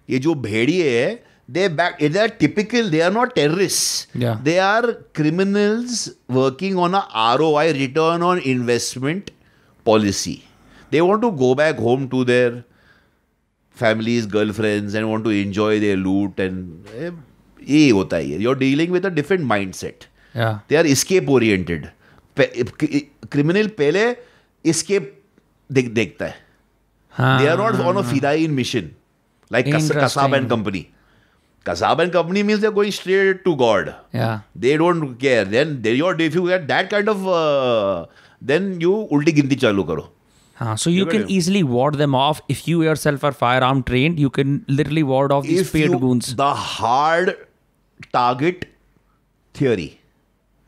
ये जो भेड़िए है, they are typical. They are not terrorists. Yeah. They are criminals working on a ROI, return on investment policy. They want to go back home to their families, girlfriends, and want to enjoy their loot. And ये होता है. You're dealing with a different mindset. Yeah. They are escape oriented. Criminal पहले escape देखता है. They are not on a Fidel mission. Like Kasab and Company. Kasab and Company means they're going straight to God. Yeah. They don't care. Then if you get that kind of, then you ulti ginti chalu karo. So you can easily ward them off. If you yourself are firearm trained, you can literally ward off these paid goons. The hard target theory.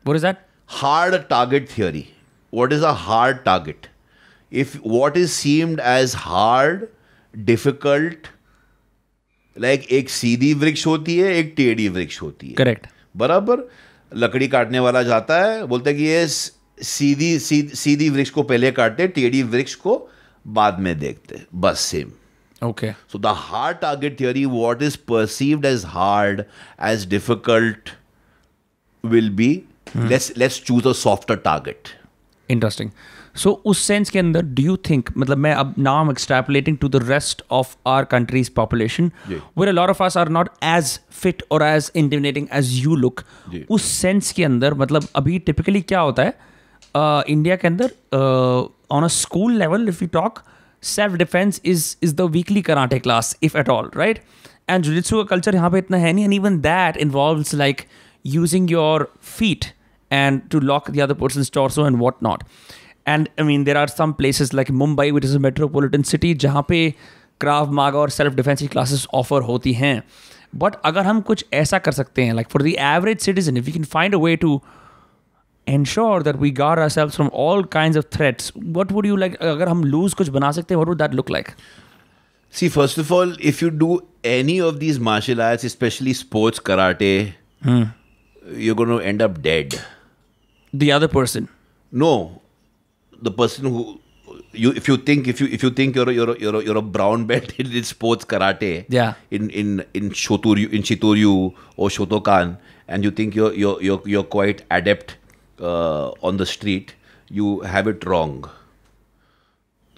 What is that? Hard target theory. What is a hard target? If what is seemed as hard, difficult, like एक सीधी वृक्ष होती है, एक टेढ़ी वृक्ष होती है. Correct. बराबर. लकड़ी काटने वाला जाता है, बोलता है कि ये सीधी वृक्ष को पहले काटते, टेढ़ी वृक्ष को बाद में देखते. बस same. Okay. So the hard target theory, what is perceived as hard, as difficult, will be let's choose a softer target. Interesting. So उस सेंस के अंदर do you think, मतलब मैं अब now I'm extrapolating to the rest of our country's population, where a lot of us are not as fit or as intimidating as you look. उस sense के अंदर मतलब अभी typically क्या होता है इंडिया के अंदर on a school level, if we talk, self-defense is the weekly karate class, if at all, right? And jiu-jitsu का culture यहाँ पे इतना है नहीं, and even that involves like using your feet and to lock the other person's torso and whatnot. And I mean, there are some places like Mumbai, which is a metropolitan city, जहाँ पे Krav Maga और self defense classes offer होती हैं. But अगर हम कुछ ऐसा कर सकते हैं, like for the average citizen, if we can find a way to ensure that we guard ourselves from all kinds of threats, what would you like? अगर हम lose कुछ बना सकते हैं, what would that look like? See, first of all, if you do any of these martial arts, especially sports, karate, you're going to end up dead. The other person? No. The person who if you think you're a brown belt in sports karate, in Shitoryu or Shotokan, and you think you're quite adept on the street, you have it wrong.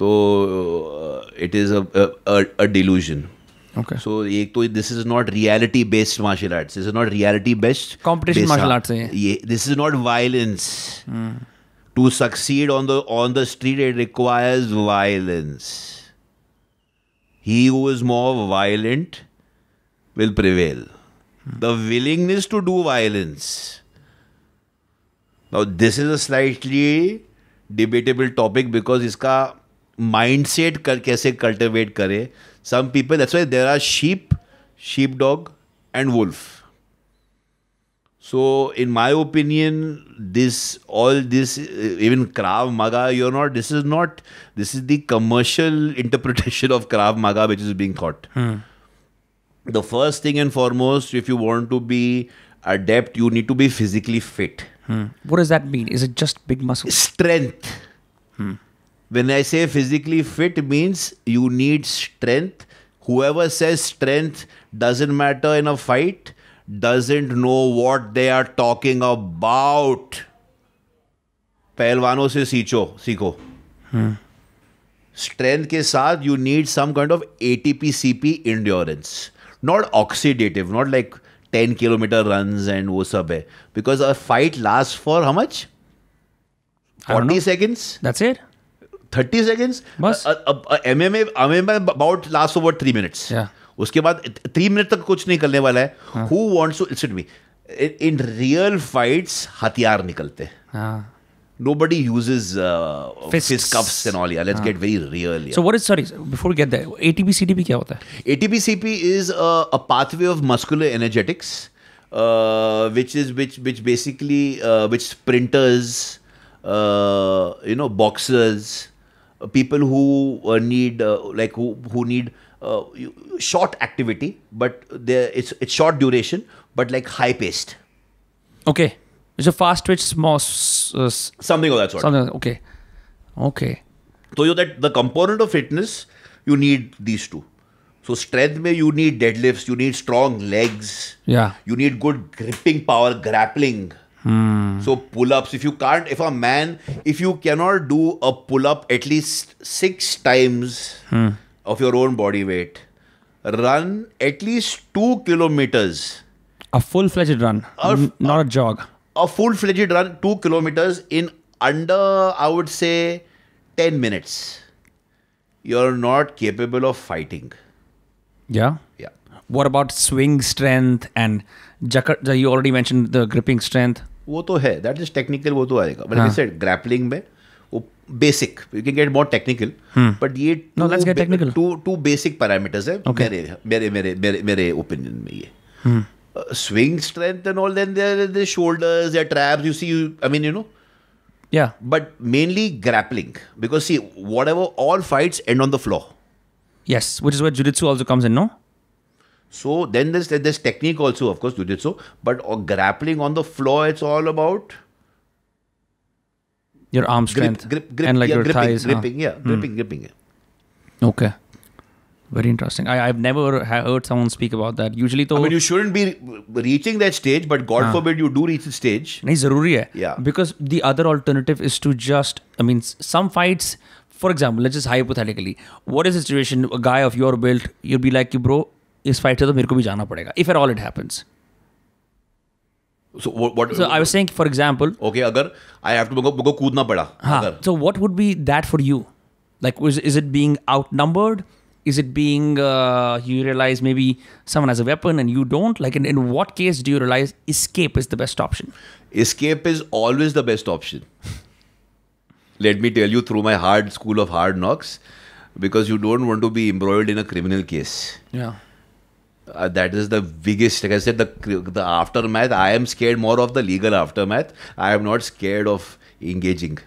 So it is a delusion. Okay. So एक तो this is not reality based martial arts. This is not reality based Competition martial arts है ये. This is not violence. To succeed on the street, it requires violence. He who is more violent will prevail. The willingness to do violence. Now, this is a slightly debatable topic because इसका mindset कैसे cultivate करे. Some people, that's why there are sheep, sheepdog, and wolf. So, in my opinion, even Krav Maga, this is the commercial interpretation of Krav Maga which is being taught. The first thing and foremost, if you want to be adept, you need to be physically fit. What does that mean? Is it just big muscles? Strength. When I say physically fit, it means you need strength. Whoever says strength doesn't matter in a fight doesn't know what they are talking about. पहलवानों से सीखो. Strength के साथ you need some kind of ATP CP endurance. Not oxidative, not like 10-kilometer runs and वो सब है. Because a fight lasts for how much? 40 seconds? That's it? 30 seconds? बस? MMA about lasts over 3 minutes. Yeah. उसके बाद 3 minute तक कुछ नहीं करने वाला है. Who wants to listen to me? In real fights, हथियार निकलते हैं. Nobody uses fist cuffs and all. Yeah, let's get very real. Yeah. So what is, sorry, before we get there, ATP CTP क्या होता है? ATP CP is a pathway of muscular energetics, which basically which sprinters, boxers, people who need who need short activity, but it's short duration, but like high paced. Okay. It's a fast twitch, small, something of that sort. Okay. So that the component of fitness, you need these two. So strength mein you need deadlifts, you need strong legs. Yeah. You need good gripping power, grappling. So pull-ups. If you cannot do a pull-up at least 6 times of your own body weight, run at least 2 kilometers. A full-fledged run, not a jog. A full-fledged run, 2 kilometers in under, I would say, 10 minutes. You're not capable of fighting. Yeah? Yeah. What about swing strength and you already mentioned the gripping strength. वो तो है. That is technical, वो तो आएगा. But like I said, grappling में, वो basic. You can get more technical. But ये let's get technical. Two basic parameters है. Okay. मेरे opinion में ये. Swing strength and all, then there are the shoulders, their traps, Yeah. But mainly grappling. Because see, all fights end on the floor. Yes, which is where jiu-jitsu also comes in, no? So then there's technique also, of course, jiu-jitsu. But grappling on the floor, it's all about your arm strength grip, and like your gripping, thighs. Gripping. Okay. Very interesting. I've never heard someone speak about that. Usually, you shouldn't be reaching that stage, but God forbid you do reach the stage. नहीं ज़रूरी है. Yeah. Because the other alternative is to just, some fights, for example, let's just hypothetically, what is the situation? A guy of your build, you'll be like, bro, इस fight से तो मेरे को भी जाना पड़ेगा. If at all it happens. So what? So I was saying, for example. Okay, अगर I have to go कूदना पड़ा. So what would be that for you? Like, is it being outnumbered? Is it being, you realize maybe someone has a weapon and you don't? Like, in what case do you realize escape is the best option? Escape is always the best option. Let me tell you through my hard school of hard knocks, because you don't want to be embroiled in a criminal case. Yeah. That is the biggest, like I said, the aftermath. I am scared more of the legal aftermath. I am not scared of engaging.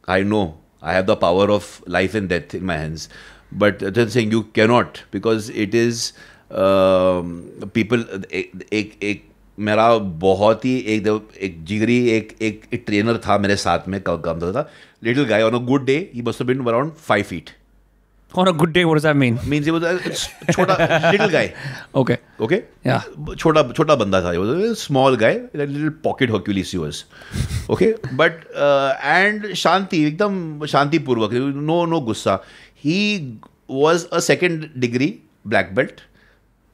I know. I have the power of life and death in my hands. But just saying you cannot, because it is people. मेरा बहुत ही एक जिगरी एक trainer था मेरे साथ में काम करता था. Little guy on a good day, he must have been around 5 feet. On a good day, what does that mean? Means he was a little guy. Okay. Yeah. छोटा बंदा था. He was a small guy, a little pocket Hercules he was. Okay. But and शांति, एकदम शांतिपूर्वक, no गुस्सा. He was a second degree black belt,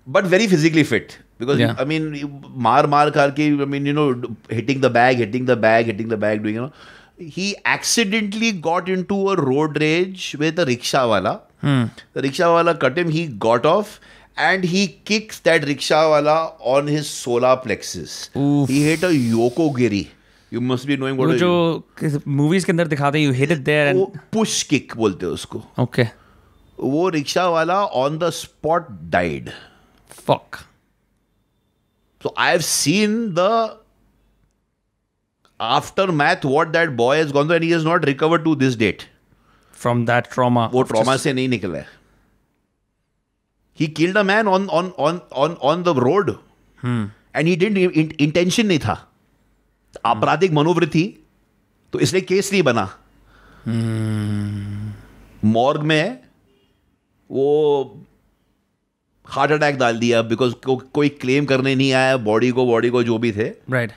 but very physically fit. Because, I mean, maar karke, I mean, you know, hitting the bag, doing, you know. He accidentally got into a road rage with a rickshaw wala. The rickshaw wala cut him, he got off, and he kicked that rickshaw wala on his solar plexus. Oof. He hit a yokogiri. You must be knowing what जो movies के अंदर दिखाते हैं, you hit it there and push kick बोलते हैं उसको. Okay. वो rickshaw wala on the spot died. Fuck. So I have seen the aftermath, what that boy has gone through, and he has not recovered to this date. From that trauma. वो trauma से नहीं निकला है. He killed a man on the road, and he didn't intention नहीं था. आपराधिक मनोवृत्ति, तो इसलिए केस नहीं बना. मॉर्ग में वो हार्ट अटैक डाल दिया बिकॉज कोई क्लेम करने नहीं आया बॉडी को जो भी थे. राइट.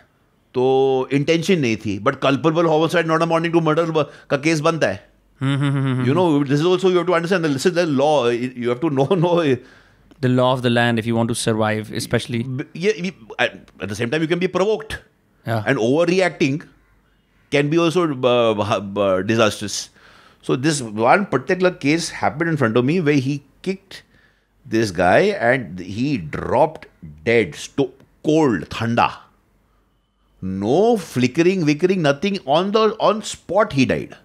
तो इंटेंशन नहीं थी, but culpable homicide not amounting to murder का केस बनता है. You know, this is also, you have to understand that this is the law. You have to know the law of the land if you want to survive, especially. Yeah, at the same time, you can be provoked. Yeah. And overreacting can be also disastrous. So this one particular case happened in front of me where he kicked this guy and he dropped dead, cold, thanda. No flickering, nothing. On spot he died.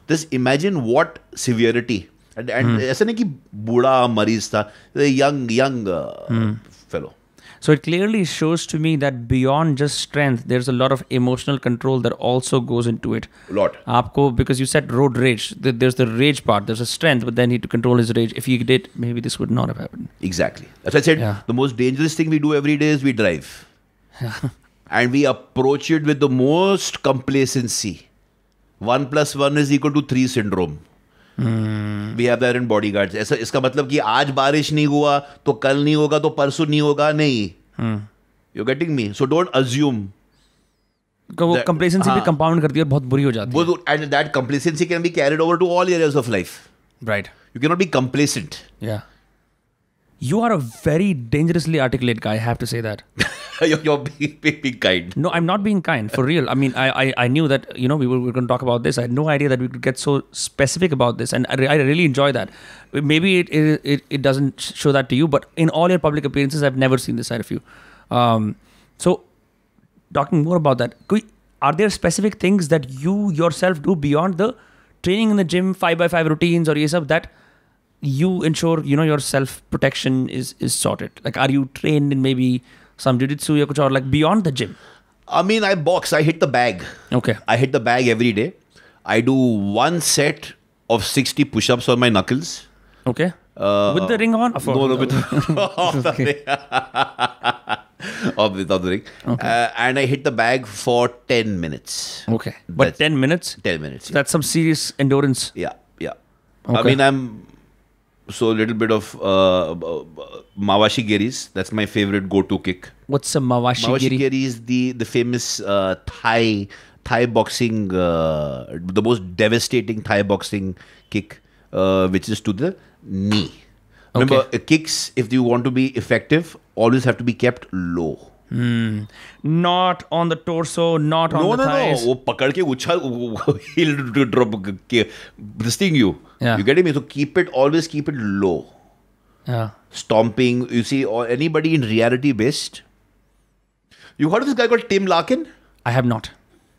Just imagine what severity. And ऐसा नहीं कि बूढ़ा मरीज था, young fellow. So it clearly shows to me that beyond just strength, there's a lot of emotional control that also goes into it. A lot. Aapko, because you said road rage, there's the rage part, there's a strength, but then he to control his rage. If he did, maybe this would not have happened. Exactly. As I said, the most dangerous thing we do every day is we drive. And we approach it with the most complacency. 1 + 1 = 3 syndrome. We have that in bodyguards. ऐसा इसका मतलब कि आज बारिश नहीं हुआ तो कल नहीं होगा तो परसों नहीं होगा, नहीं. You're getting me? So don't assume. वो complacency भी compound करती है और बहुत बुरी हो जाती है. And that complacency can be carried over to all areas of life. Right. You cannot be complacent. Yeah. You are a very dangerously articulate guy, I have to say that. You're being kind. No, I'm not being kind, for real. I mean, I knew that, you know, we were going to talk about this. I had no idea that we could get so specific about this. And I really enjoy that. Maybe it doesn't show that to you, but in all your public appearances, I've never seen this side of you. So, talking more about that, are there specific things that you yourself do beyond the training in the gym, 5x5 routines or yes, that you ensure, you know, your self-protection is sorted? Like, are you trained in maybe some jiu-jitsu or like beyond the gym? I mean, I box. I hit the bag. Okay. I hit the bag every day. I do 1 set of 60 push-ups on my knuckles. Okay. With the ring on? No, with off the ring. Without the ring. Okay. And I hit the bag for 10 minutes. Okay. But 10 minutes? 10 minutes. That's some serious endurance. Yeah. Okay. I mean, I'm... So a little bit of Mawashi Giris. That's my favorite go-to kick. What's a Mawashi Giri? Mawashi Giri is the famous Thai boxing, the most devastating Thai boxing kick, which is to the knee. Remember, kicks, if you want to be effective, always have to be kept low. Not on the torso, not on the thighs. No. वो पकड़ के उछाल, he'll drop this thing you. Yeah. You getting me? So always keep it low. Yeah. Stomping, you see, or anybody in reality based. You heard of this guy called Tim Larkin? I have not.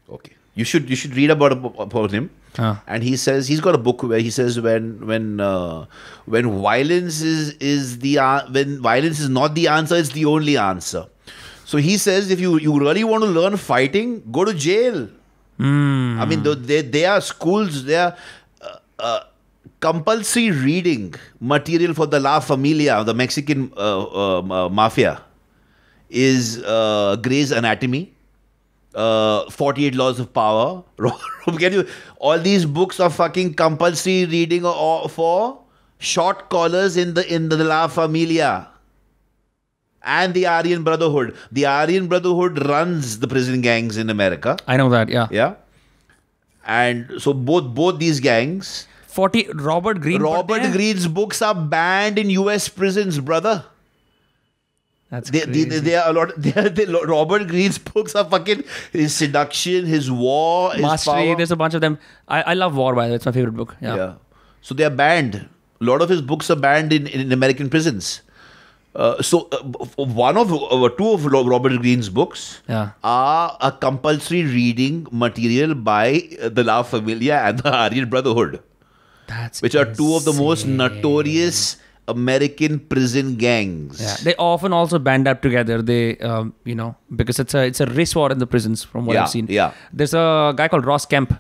Okay. You should read about him. And he says, he's got a book where he says when violence when violence is not the answer, it's the only answer. So he says, if you really want to learn fighting, go to jail. I mean, they are schools, they are compulsory reading material for the La Familia, the Mexican mafia, is Grey's Anatomy, 48 Laws of Power. All these books are fucking compulsory reading for short collars in the La Familia. And the Aryan Brotherhood. The Aryan Brotherhood runs the prison gangs in America. I know that, yeah. Yeah. And so both these gangs... 40 Robert Greene. Robert Greene's books are banned in US prisons, brother. That's crazy. They are a lot. Robert Greene's books are fucking his seduction, his war, his Mastery. power. There's a bunch of them. I love War, by the way. It's my favorite book. Yeah. So they are banned. A lot of his books are banned in American prisons. Two of Robert Greene's books are a compulsory reading material by the La Familia and the Aryan Brotherhood. Which are two of the most notorious American prison gangs. Yeah, they often also band up together. They, because it's a race war in the prisons, from what I've seen. Yeah. There's a guy called Ross Kemp.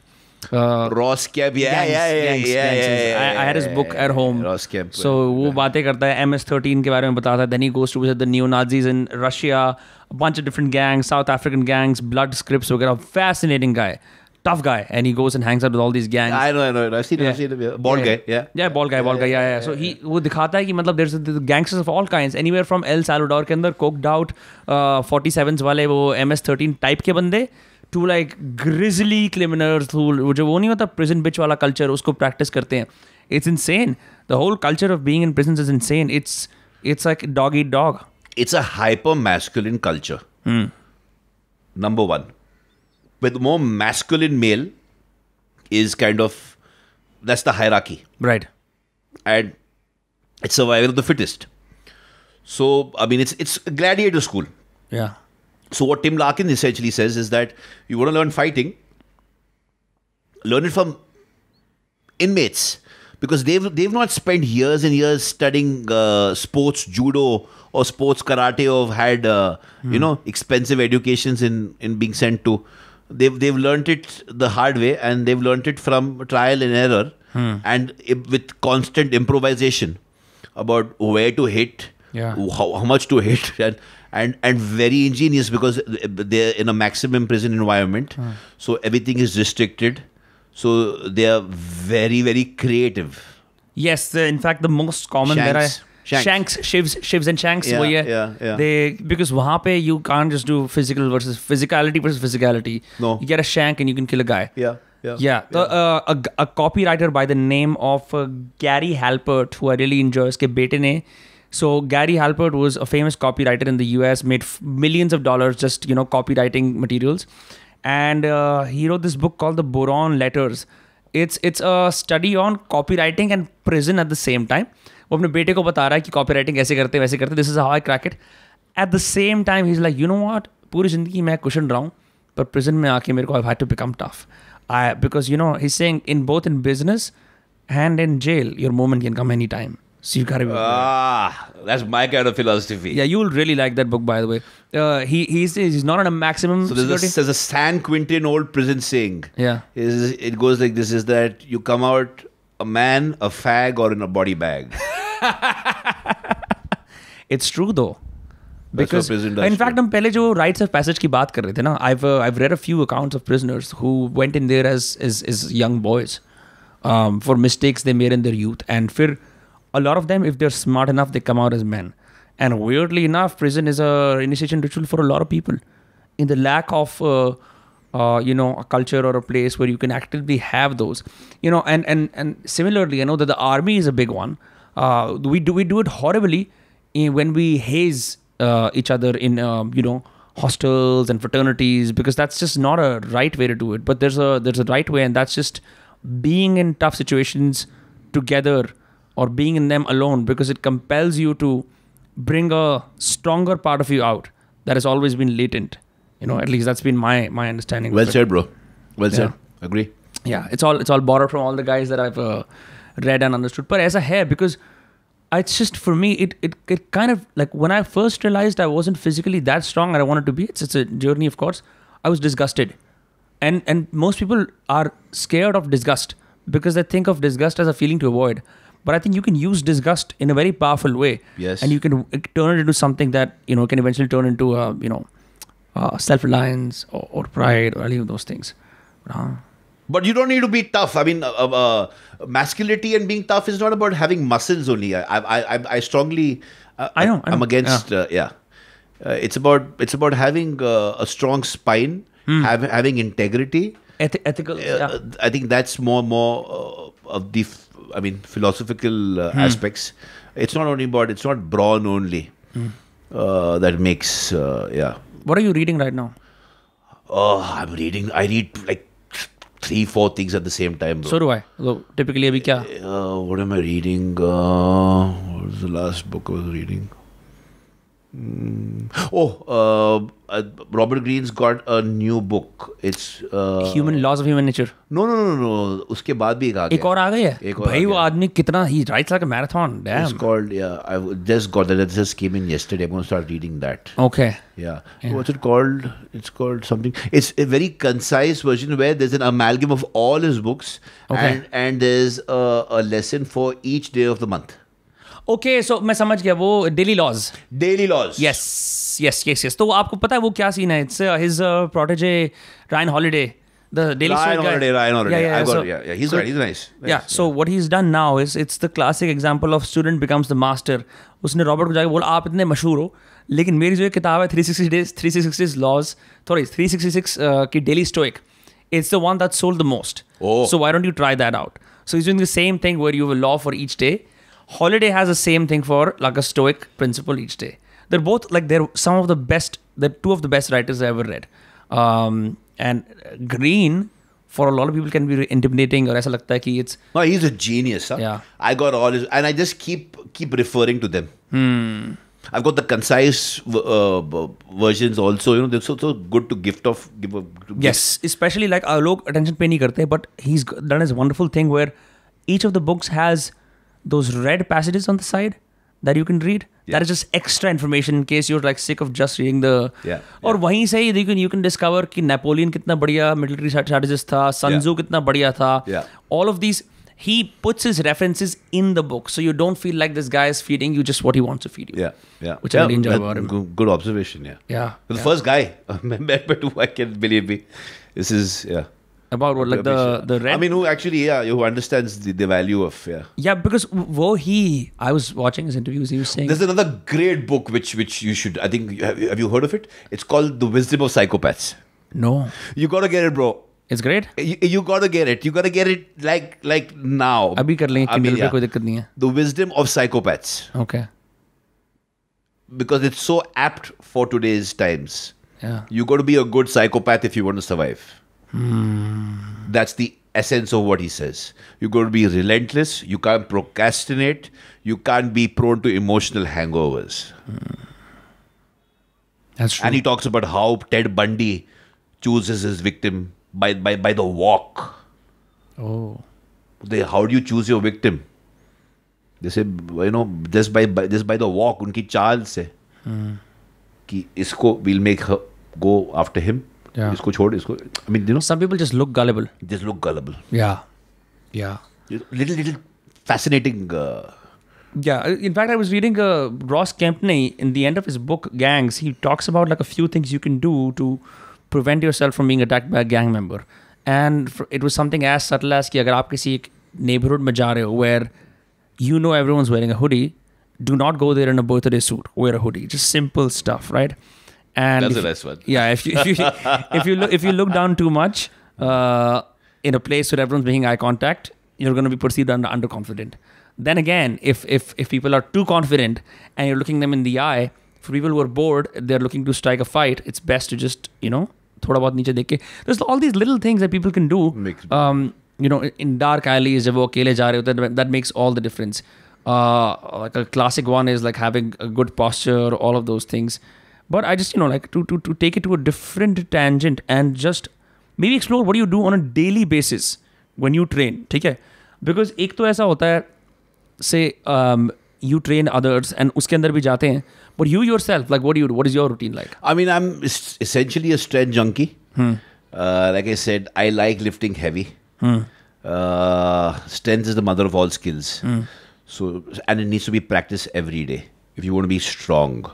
Ross Kemp, Gangs. I had his book at home. Ross Kemp. So वो बातें करता है MS-13 के बारे में बताता है. Then he goes to visit the neo-Nazis in Russia, a bunch of different gangs, South African gangs, blood scripts वगैरह. Fascinating guy. Tough guy, and he goes and hangs out with all these gangs. I know. I've seen him. Bald guy, yeah. Yeah, bald guy. Yeah. So वो दिखाता है कि मतलब there's gangsters of all kinds, anywhere from El Salvador के अंदर coked out 47s वाले वो MS-13 type के बंदे to like grizzly criminals who जो वो नहीं होता prison bitch वाला culture उसको practice करते हैं. It's insane. The whole culture of being in prisons is insane. It's like dog eat dog. It's a hyper-masculine culture. Number one. With more masculine male is kind of, that's the hierarchy. Right. And it's survival of the fittest. So, I mean, it's gladiator school. Yeah. So what Tim Larkin essentially says is that you want to learn fighting, learn it from inmates. Because they've not spent years and years studying sports judo or sports karate or had, expensive educations in being sent to. They've learnt it the hard way, and they've learnt it from trial and error, and with constant improvisation about where to hit, how much to hit, and very ingenious because they're in a maximum prison environment, so everything is restricted. So they are very, very creative. Yes, in fact, the most common Shanks, shivs and shanks. Yeah. Because वहाँ पे you can't just do physicality versus physicality. No. You get a shank and you can kill a guy. Yeah. So, a copywriter by the name of Gary Halpert, who I really enjoy, उसके बेटे ने. So Gary Halpert was a famous copywriter in the US, made millions of dollars just copywriting materials, and he wrote this book called The Boron Letters. It's a study on copywriting and prison at the same time. वो अपने बेटे को बता रहा है कि copywriting ऐसे करते वैसे करते. This is how I crack it. At the same time, he's like, you know what? पूरी जिंदगी मैं कुशन रहा हूँ, पर prison में आके मेरे को I've had to become tough. Because he's saying both in business and in jail, your moment can come anytime. So you gotta be that's my kind of philosophy. Yeah, you'll really like that book, by the way. He's not on a maximum security. There's a San Quentin old prison saying. Yeah. It goes like this: is that you come out a man, a fag, or in a body bag. It's true though. Because in fact, हम पहले जो rites of passage की बात कर रहे थे ना, I've read a few accounts of prisoners who went in there as young boys for mistakes they made in their youth, and फिर a lot of them, if they're smart enough, they come out as men. And weirdly enough, prison is a initiation ritual for a lot of people. In the lack of a culture or a place where you can actively have those, and similarly, I know that the army is a big one. We do it horribly when we haze each other in hostels and fraternities, because that's just not a right way to do it. But there's a right way, and that's just being in tough situations together or being in them alone, because it compels you to bring a stronger part of you out that has always been latent. At least that's been my understanding. Well said, bro. Well said. Agree. Yeah, it's all borrowed from all the guys that I've read and understood. But as a hair, because it's just, for me, it kind of, like, when I first realized I wasn't physically that strong and I wanted to be, it's a journey, of course, I was disgusted. And most people are scared of disgust because they think of disgust as a feeling to avoid. But I think you can use disgust in a very powerful way. Yes. And you can turn it into something that, can eventually turn into, self-reliance or pride or any of those things. But you don't need to be tough. I mean, masculinity and being tough is not about having muscles only. I strongly, I'm against, it's about having a strong spine, having integrity. Ethical, I think that's more philosophical aspects. It's not brawn only that makes, What are you reading right now? I read like 3-4 things at the same time, bro. So do I. So typically abhi kya? What am I reading? What was the last book I was reading? Robert Greene's got a new book. It's Laws of Human Nature. No. उसके बाद भी एक आ गया. एक और आ गई है. भाई वो आदमी कितना he writes like a marathon. Damn. It's called I just got that. It just came in yesterday. I'm going to start reading that. Okay. Yeah. What's it called? It's called something. It's a very concise version where there's an amalgam of all his books, and there's a lesson for each day of the month. Okay, so मैं समझ गया वो daily laws. Yes. तो आपको पता है वो क्या सीन है? It's his protege Ryan Holiday, the Daily Stoic guy. Ryan Holiday. Yeah. He's nice. Yeah. So what he's done now is it's the classic example of student becomes the master. उसने Robert को जाके बोला आप इतने मशहूर हो, लेकिन मेरी जो एक किताब है 366 laws, 366 की Daily Stoic. It's the one that sold the most. So why don't you try that out? So he's doing the same thing where you have a law for each day. Holiday has the same thing for like a Stoic principle each day. They're both like they're two of the best writers I ever read. And Green, for a lot of people, can be intimidating or ऐसा लगता है कि it's. No, he's a genius. Huh? Yeah. I got all his, and I just keep referring to them. I've got the concise versions also. You know, they're so good to give. Yes, especially like लोग attention pay नहीं करते, but he's done this wonderful thing where each of the books has those red passages on the side that you can read. That is just extra information in case you're like sick of just reading the. और वहीं से ही you can discover कि Napoleon कितना बढ़िया military strategist था, Sun Tzu कितना बढ़िया था. All of these, he puts his references in the book, so you don't feel like this guy is feeding you just what he wants to feed you. Yeah. Which I really enjoy about him. Good observation. Yeah. The first guy I met, who I can believe me. This is About what, like the red? I mean, who actually, who understands the value of, Yeah, because I was watching his interviews, he was saying. There's another great book which you should, I think, have you heard of it? It's called The Wisdom of Psychopaths. No. You gotta get it, bro. It's great? You gotta get it. You gotta get it like now. Abhi kar lenge, Kindle pe koi dikkat nahi hai. The Wisdom of Psychopaths. Okay. Because it's so apt for today's times. Yeah. You gotta be a good psychopath if you want to survive. That's the essence of what he says. You got to be relentless. You can't procrastinate. You can't be prone to emotional hangovers. That's true. And he talks about how Ted Bundy chooses his victim by the walk. Oh. How do you choose your victim? They say, just by the walk, unki chaal se. Ki isko, we'll make her go after him. Yeah. I mean, some people just look gullible. Yeah. Little fascinating. Yeah. In fact, I was reading Ross Kempney in the end of his book Gangs. He talks about like a few things you can do to prevent yourself from being attacked by a gang member. And it was something as subtle as कि अगर आप किसी एक neighborhood में जा रहे हो where you know everyone's wearing a hoodie, do not go there in a birthday suit. Wear a hoodie. Just simple stuff, right? And that's a nice one. Yeah, if you look down too much in a place where everyone's making eye contact, you're going to be perceived underconfident. Then again, if people are too confident and you're looking them in the eye, for people who are bored, they're looking to strike a fight. It's best to just थोड़ा बहुत नीचे देख के. There's all these little things that people can do. In dark alleys, जब वो अकेले जा रहे होते हैं, that makes all the difference. Like a classic one is like having a good posture, all of those things. But I just, like to take it to a different tangent and just maybe explore what do you do on a daily basis when you train, ठीक है? Because एक तो ऐसा होता है, say you train others and उसके अंदर भी जाते हैं, but you yourself, like what do you do? What is your routine like? I mean, I'm essentially a strength junkie. Like I said, I like lifting heavy. Strength is the mother of all skills. So, and it needs to be practiced every day if you want to be strong.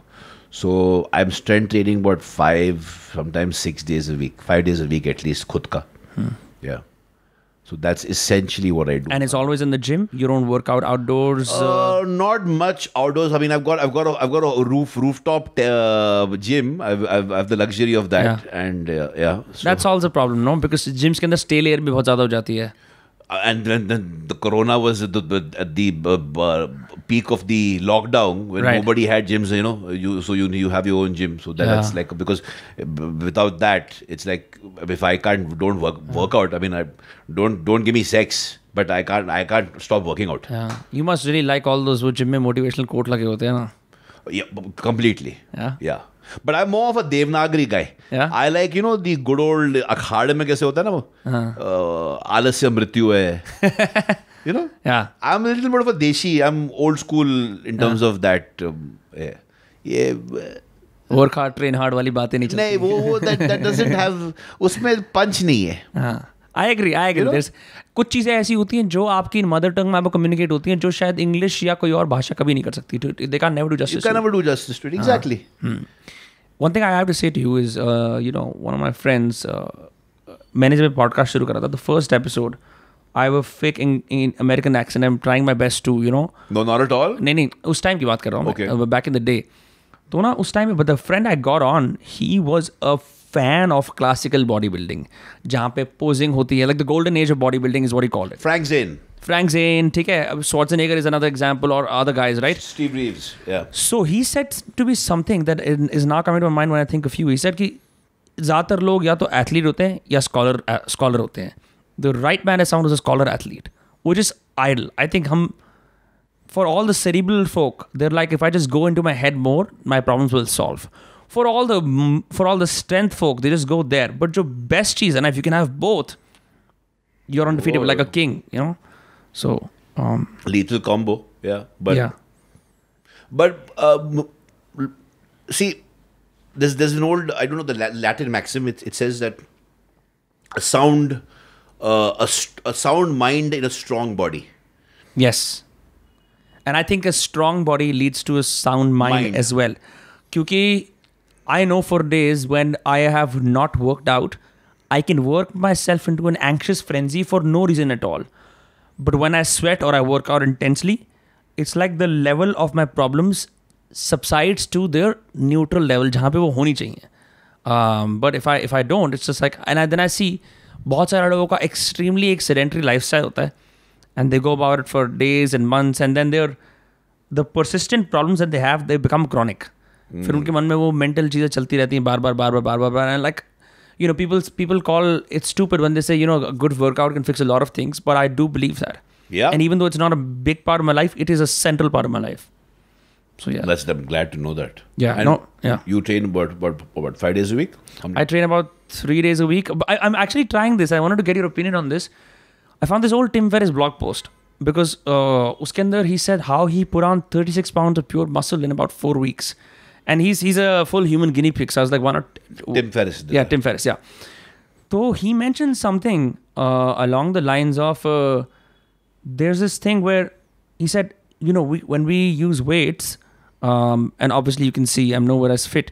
So I'm strength training about 5, sometimes 6 days a week, 5 days a week at least, khud ka. Yeah. So that's essentially what I do. And it's always in the gym. You don't work out outdoors. Not much outdoors. I mean, I've got a rooftop gym. I've the luxury of that, and So that solves the problem, no? Because gyms के अंदर stale air भी बहुत ज़्यादा हो जाती है. And then the corona was at the peak of the lockdown when Right. nobody had gyms, you have your own gym. So that's like, because without that, it's like, if I don't work out, I mean, don't give me sex, but I can't stop working out. Yeah. You must really like all those wo gym में motivational quote लगे होते हैं ना. Yeah, completely. Yeah. But I'm more of a Devanagari guy. Yeah. I like, the good old अखाड़े में कैसे होता है ना वो, आलस्य मृत्यु है. Yeah. I'm a little bit of a deshi. I'm old school in terms of that. Work hard, train hard वाली बातें नहीं चलती. नहीं, वो that doesn't have, उसमें punch नहीं है. हाँ. I agree. There's कुछ चीज़ें ऐसी होती हैं जो आपकी मदर टंग में आपको कम्युनिकेट होती हैं जो शायद इंग्लिश या कोई और भाषा कभी नहीं कर सकती. They can never do justice. You can never do justice to it. Exactly. One thing I have to say to you is, one of my friends, मैंने जब podcast शुरू करा था, the first episode, I have a fake in American accent. I'm trying my best to, No, not at all. नहीं, उस time की बात कर रहा हूँ. Okay. Back in the day. तो ना उस time में, but the friend I got on, he was a fan of classical bodybuilding, जहाँ पे posing होती है, like the golden age of bodybuilding is what he called it. Frank Zane, ठीक है. Schwarzenegger is another example, or other guys, right? Steve Reeves, yeah. So he said to be something that is now coming to my mind when I think of you. He said कि ज़्यादातर लोग या तो athlete होते हैं या scholar होते हैं. The right man is someone who's a scholar athlete, which is idle. I think for all the cerebral folk, they're like, if I just go into my head more, my problems will solve. For all the strength folk, they just go there. But the best cheese, and if you can have both, you're undefeatable, like a king, So lethal combo, yeah. But see, there's an old, I don't know, the Latin maxim. It says that a sound mind in a strong body. Yes. And I think a strong body leads to a sound mind. As well. Because I know for days when I have not worked out, I can work myself into an anxious frenzy for no reason at all. But when I sweat or I work out intensely, it's like the level of my problems subsides to their neutral level, जहाँ पे वो होनी चाहिए. But if I don't, it's just like, and then I see बहुत सारे लोगों का extremely एक sedentary lifestyle होता है, and they go about it for days and months, and then the persistent problems that they have, they become chronic. फिर उनके मन में वो mental चीज़ें चलती रहती हैं बार, and like, people call it stupid when they say, a good workout can fix a lot of things, but I do believe that. Yeah. And even though it's not a big part of my life, it is a central part of my life. So yeah. I'm glad to know that. Yeah. And you train about 5 days a week? I train about 3 days a week. I'm actually trying this. I wanted to get your opinion on this. I found this old Tim Ferriss blog post because uske andar he said how he put on 36 pounds of pure muscle in about 4 weeks. And he's a full human guinea pig. So I was like, why not? Tim Ferriss. Yeah, Tim Ferriss, yeah. So he mentioned something along the lines of there's this thing where he said, when we use weights, and obviously you can see I'm nowhere as fit.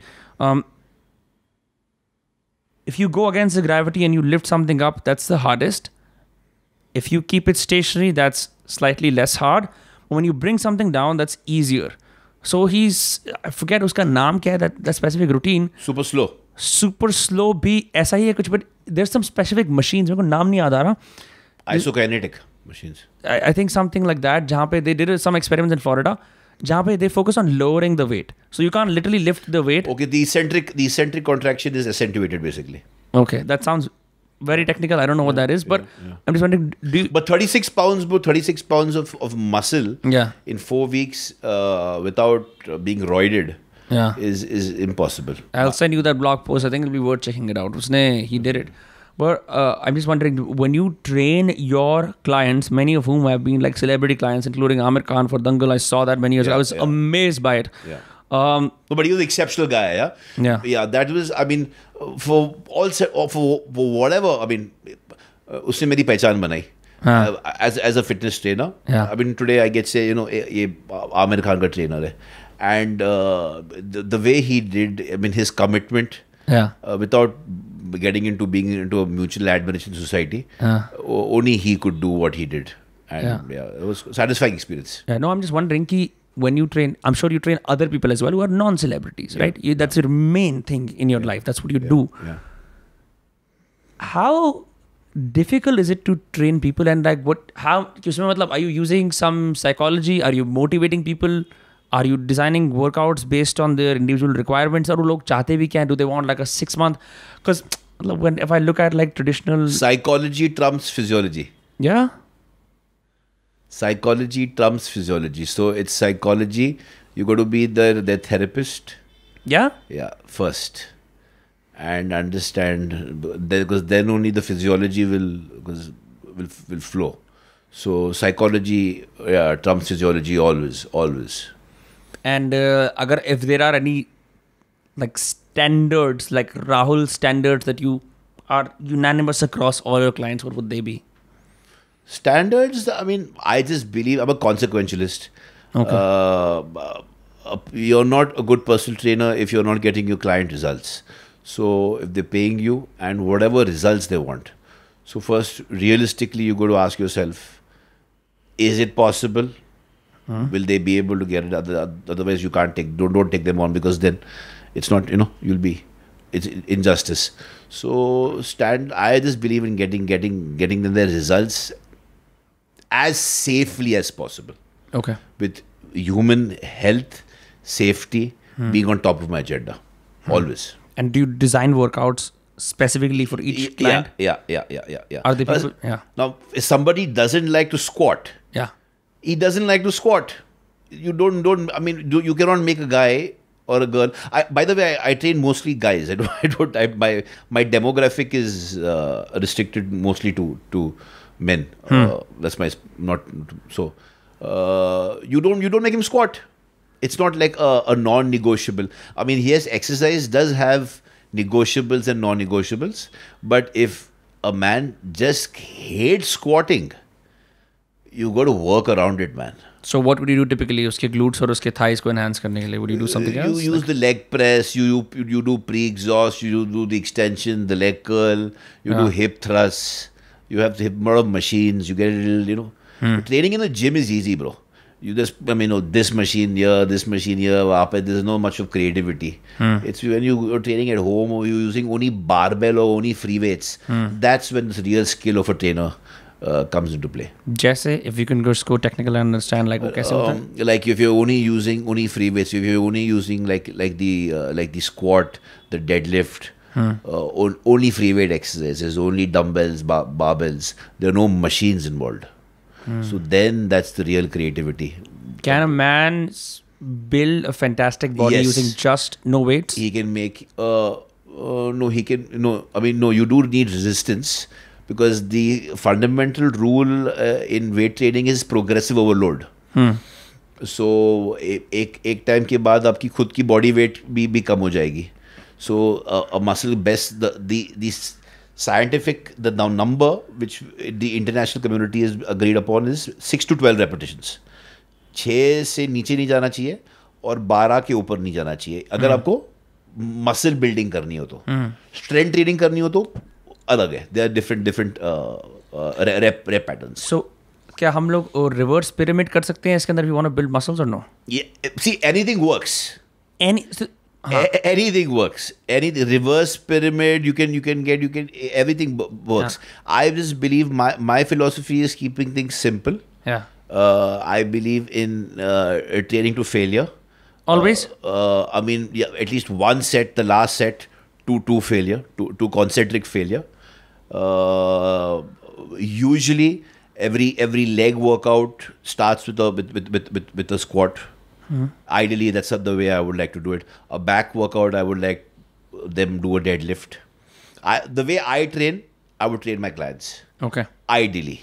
If you go against the gravity and you lift something up, that's the hardest. If you keep it stationary, that's slightly less hard. But when you bring something down, that's easier. So I forget uska naam kya hai, that specific routine. Super slow भी ऐसा ही है कुछ, but there's some specific machines, मेरे को नाम नहीं याद आ रहा. Isokinetic machines. I think something like that, जहाँ पे they did some experiments in Florida, जहाँ पे they focus on lowering the weight. So you can't literally lift the weight. Okay, the eccentric contraction is accentuated basically. Okay, that sounds very technical. I don't know what that is, but I'm just wondering, But 36 pounds of muscle in 4 weeks without being roided is impossible. I'll send you that blog post. I think it'll be worth checking it out. He did it. But I'm just wondering, when you train your clients, many of whom have been like celebrity clients, including Aamir Khan for Dangal, I saw that many years ago. I was amazed by it. Yeah. But he was an exceptional guy, yeah? Yeah, that was, I mean, for whatever, I mean, उसने मेरी पहचान बनाई as a fitness trainer. Yeah. I mean, today I get say, ये आमिर खान का trainer है. And the way he did, I mean, his commitment, without getting into being into a mutual admiration society, only he could do what he did. And it was a satisfying experience. Yeah, no, I'm just wondering, when you train, I'm sure you train other people as well who are non-celebrities, right? That's your main thing in your life. That's what you do. Yeah. How difficult is it to train people, and like are you using some psychology? Are you motivating people? Are you designing workouts based on their individual requirements? Or log chahte bhi kya? Do they want like a 6 month? Because if I look at like traditional psychology trumps physiology. Yeah. Psychology trumps physiology. So it's psychology. You got to be their therapist. Yeah. Yeah, first. And understand, because then only the physiology will flow. So psychology trumps physiology always. And if there are any like standards, like Rahul standards that you are unanimous across all your clients, what would they be? Standards, I mean, I just believe I'm a consequentialist. Okay. You're not a good personal trainer if you're not getting your client results. So if they're paying you and whatever results they want. So first, realistically, you got to ask yourself, is it possible? Will they be able to get it? Otherwise, you can't don't take them on, because then it's not, it's injustice. So I just believe in getting them their results as safely as possible. Okay. With human health, safety being on top of my agenda, always. And do you design workouts specifically for each client? Yeah. Are they people? Yeah. Now, if somebody doesn't like to squat, Yeah. he doesn't like to squat. You you cannot make a guy or a girl. By the way, I train mostly guys. My demographic is restricted mostly to men. That's not so. You don't make him squat. It's not like a non-negotiable. I mean, yes, exercise does have negotiables and non-negotiables. But if a man just hates squatting, you got to work around it, man. So what would you do typically? Uske glutes or uske thighs ko enhance karne ke liye? Would you do something else? You use the leg press. You do pre-exhaust. You do the extension, the leg curl. You do hip thrusts. You have the lot of machines. You get a little, Training in the gym is easy, bro. You just, this machine here, there's no much of creativity. It's when you're training at home or you're using only barbell or only free weights. That's when the real skill of a trainer comes into play. Jaise, if you can just go technical and understand, like, kaise hota hai? Like if you're only using free weights, if you're only using like the squat, the deadlift, only free weight exercises, only dumbbells, barbells, there are no machines involved. So then that's the real creativity. Can a man build a fantastic body using just no weights? He can make you do need resistance, because the fundamental rule in weight training is progressive overload. So एक time के बाद आपकी खुद की body weight भी कम हो जाएगी. So a muscle best the scientific the number which the international community has agreed upon is 6 to 12 repetitions. 6 से नीचे नहीं जाना चाहिए और 12 के ऊपर नहीं जाना चाहिए. अगर आपको मसल बिल्डिंग करनी हो तो, स्ट्रेंथ ट्रेनिंग करनी हो तो अलग है. There are different rep patterns. So क्या हम लोग रिवर्स पिरामिड कर सकते हैं इसके अंदर? We want to build muscles or no? Yeah, see, anything works. Anything works. Any reverse pyramid you can everything works. I just believe my philosophy is keeping things simple. Yeah. I believe in training to failure. Always. At least one set, the last set, to failure, to concentric failure. Usually, every leg workout starts with a squat. Ideally, that's the way I would like to do it. A back workout, I would like them do a deadlift. The way I train, I would train my clients. Okay. Ideally.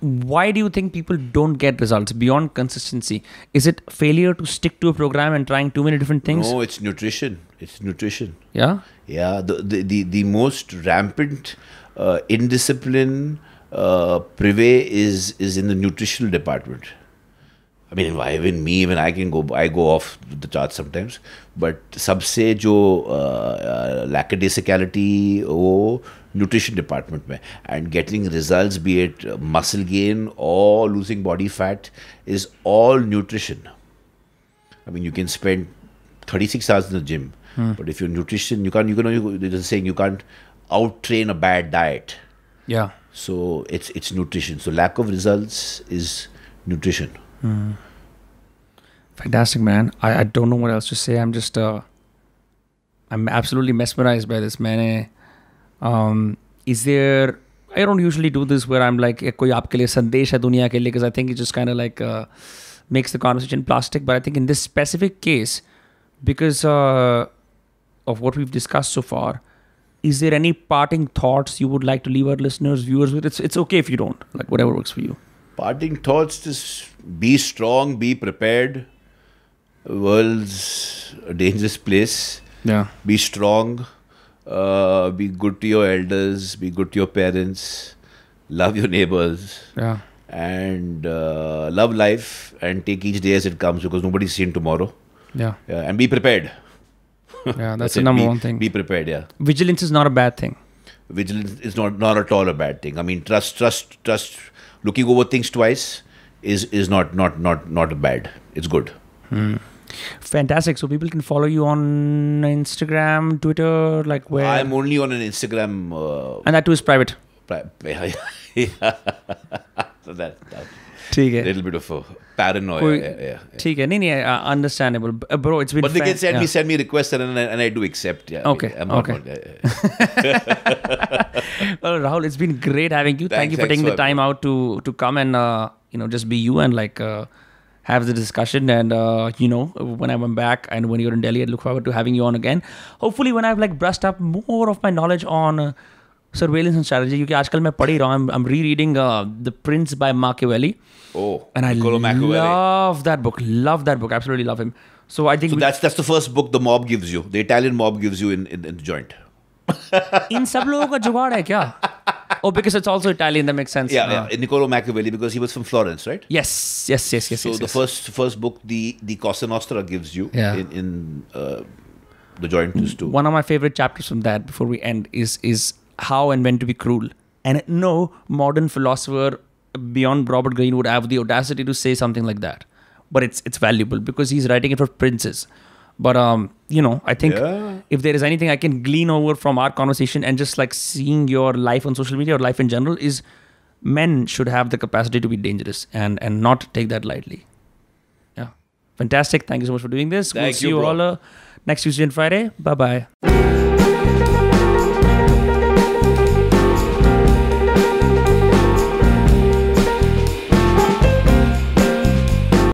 Why do you think people don't get results beyond consistency? Is it failure to stick to a program and trying too many different things? No, it's nutrition. Yeah? Yeah, the most rampant indiscipline privé is in the nutritional department. I mean, even I go off the charts sometimes. But सबसे जो lackadaisicality वो nutrition department में, and getting results, be it muscle gain or losing body fat, is all nutrition. I mean, you can spend 36 hours in the gym, but if your nutrition, there's a saying, you can't out-train a bad diet. Yeah. So it's nutrition. So lack of results is nutrition. Fantastic, man. I don't know what else to say. I'm just I'm absolutely mesmerized by this, man. Is there? I don't usually do this where I'm like, "Koi aapke liye sandesh hai duniya ke liye," because I think it just kind of like makes the conversation plastic. But I think in this specific case, because of what we've discussed so far, is there any parting thoughts you would like to leave our listeners, viewers with? It's okay if you don't. Like whatever works for you. Parting thoughts: just be strong, be prepared. The world's a dangerous place. Yeah. Be strong. Be good to your elders. Be good to your parents. Love your neighbors. Yeah. And love life and take each day as it comes, because nobody's seen tomorrow. Yeah. And be prepared. Yeah, that's the number one thing. Be prepared, yeah. Vigilance is not a bad thing. Vigilance is not at all a bad thing. I mean, trust. Looking over things twice is not bad. It's good. Fantastic. So people can follow you on Instagram, Twitter, like where? I'm only on an Instagram. And that too is private. So that ठीक है. little bit of a paranoia. Yeah. ठीक है. नहीं, understandable. Bro, it's been But they can send me requests and I do accept. Yeah. Okay. Okay. Well, Rahul, it's been great having you. Thank you for taking the time out to come and just be you and like have the discussion. And when I'm back and when you're in Delhi, I look forward to having you on again. Hopefully, when I've like brushed up more of my knowledge on surveillance and strategy, क्योंकि आजकल मैं पढ़ ही रहा हूँ. I'm rereading The Prince by Machiavelli. Oh, and I love that book. Love that book. Absolutely love him. So I think that's the first book the mob gives you. The Italian mob gives you in the joint. इन सब लोगों का जुगाड़ है क्या? Oh, because it's also Italian. That makes sense. Yeah. Niccolo Machiavelli, because he was from Florence, right? Yes. So the first book, the Cosa Nostra gives you in the joint is too. One of my favorite chapters from that, before we end, is how and when to be cruel. And no modern philosopher beyond Robert Greene would have the audacity to say something like that. But it's valuable because he's writing it for princes. But I think if there is anything I can glean over from our conversation and just like seeing your life on social media or life in general, is men should have the capacity to be dangerous and not take that lightly. Yeah. Fantastic. Thank you so much for doing this. We'll see you all next Tuesday and Friday. Bye-bye.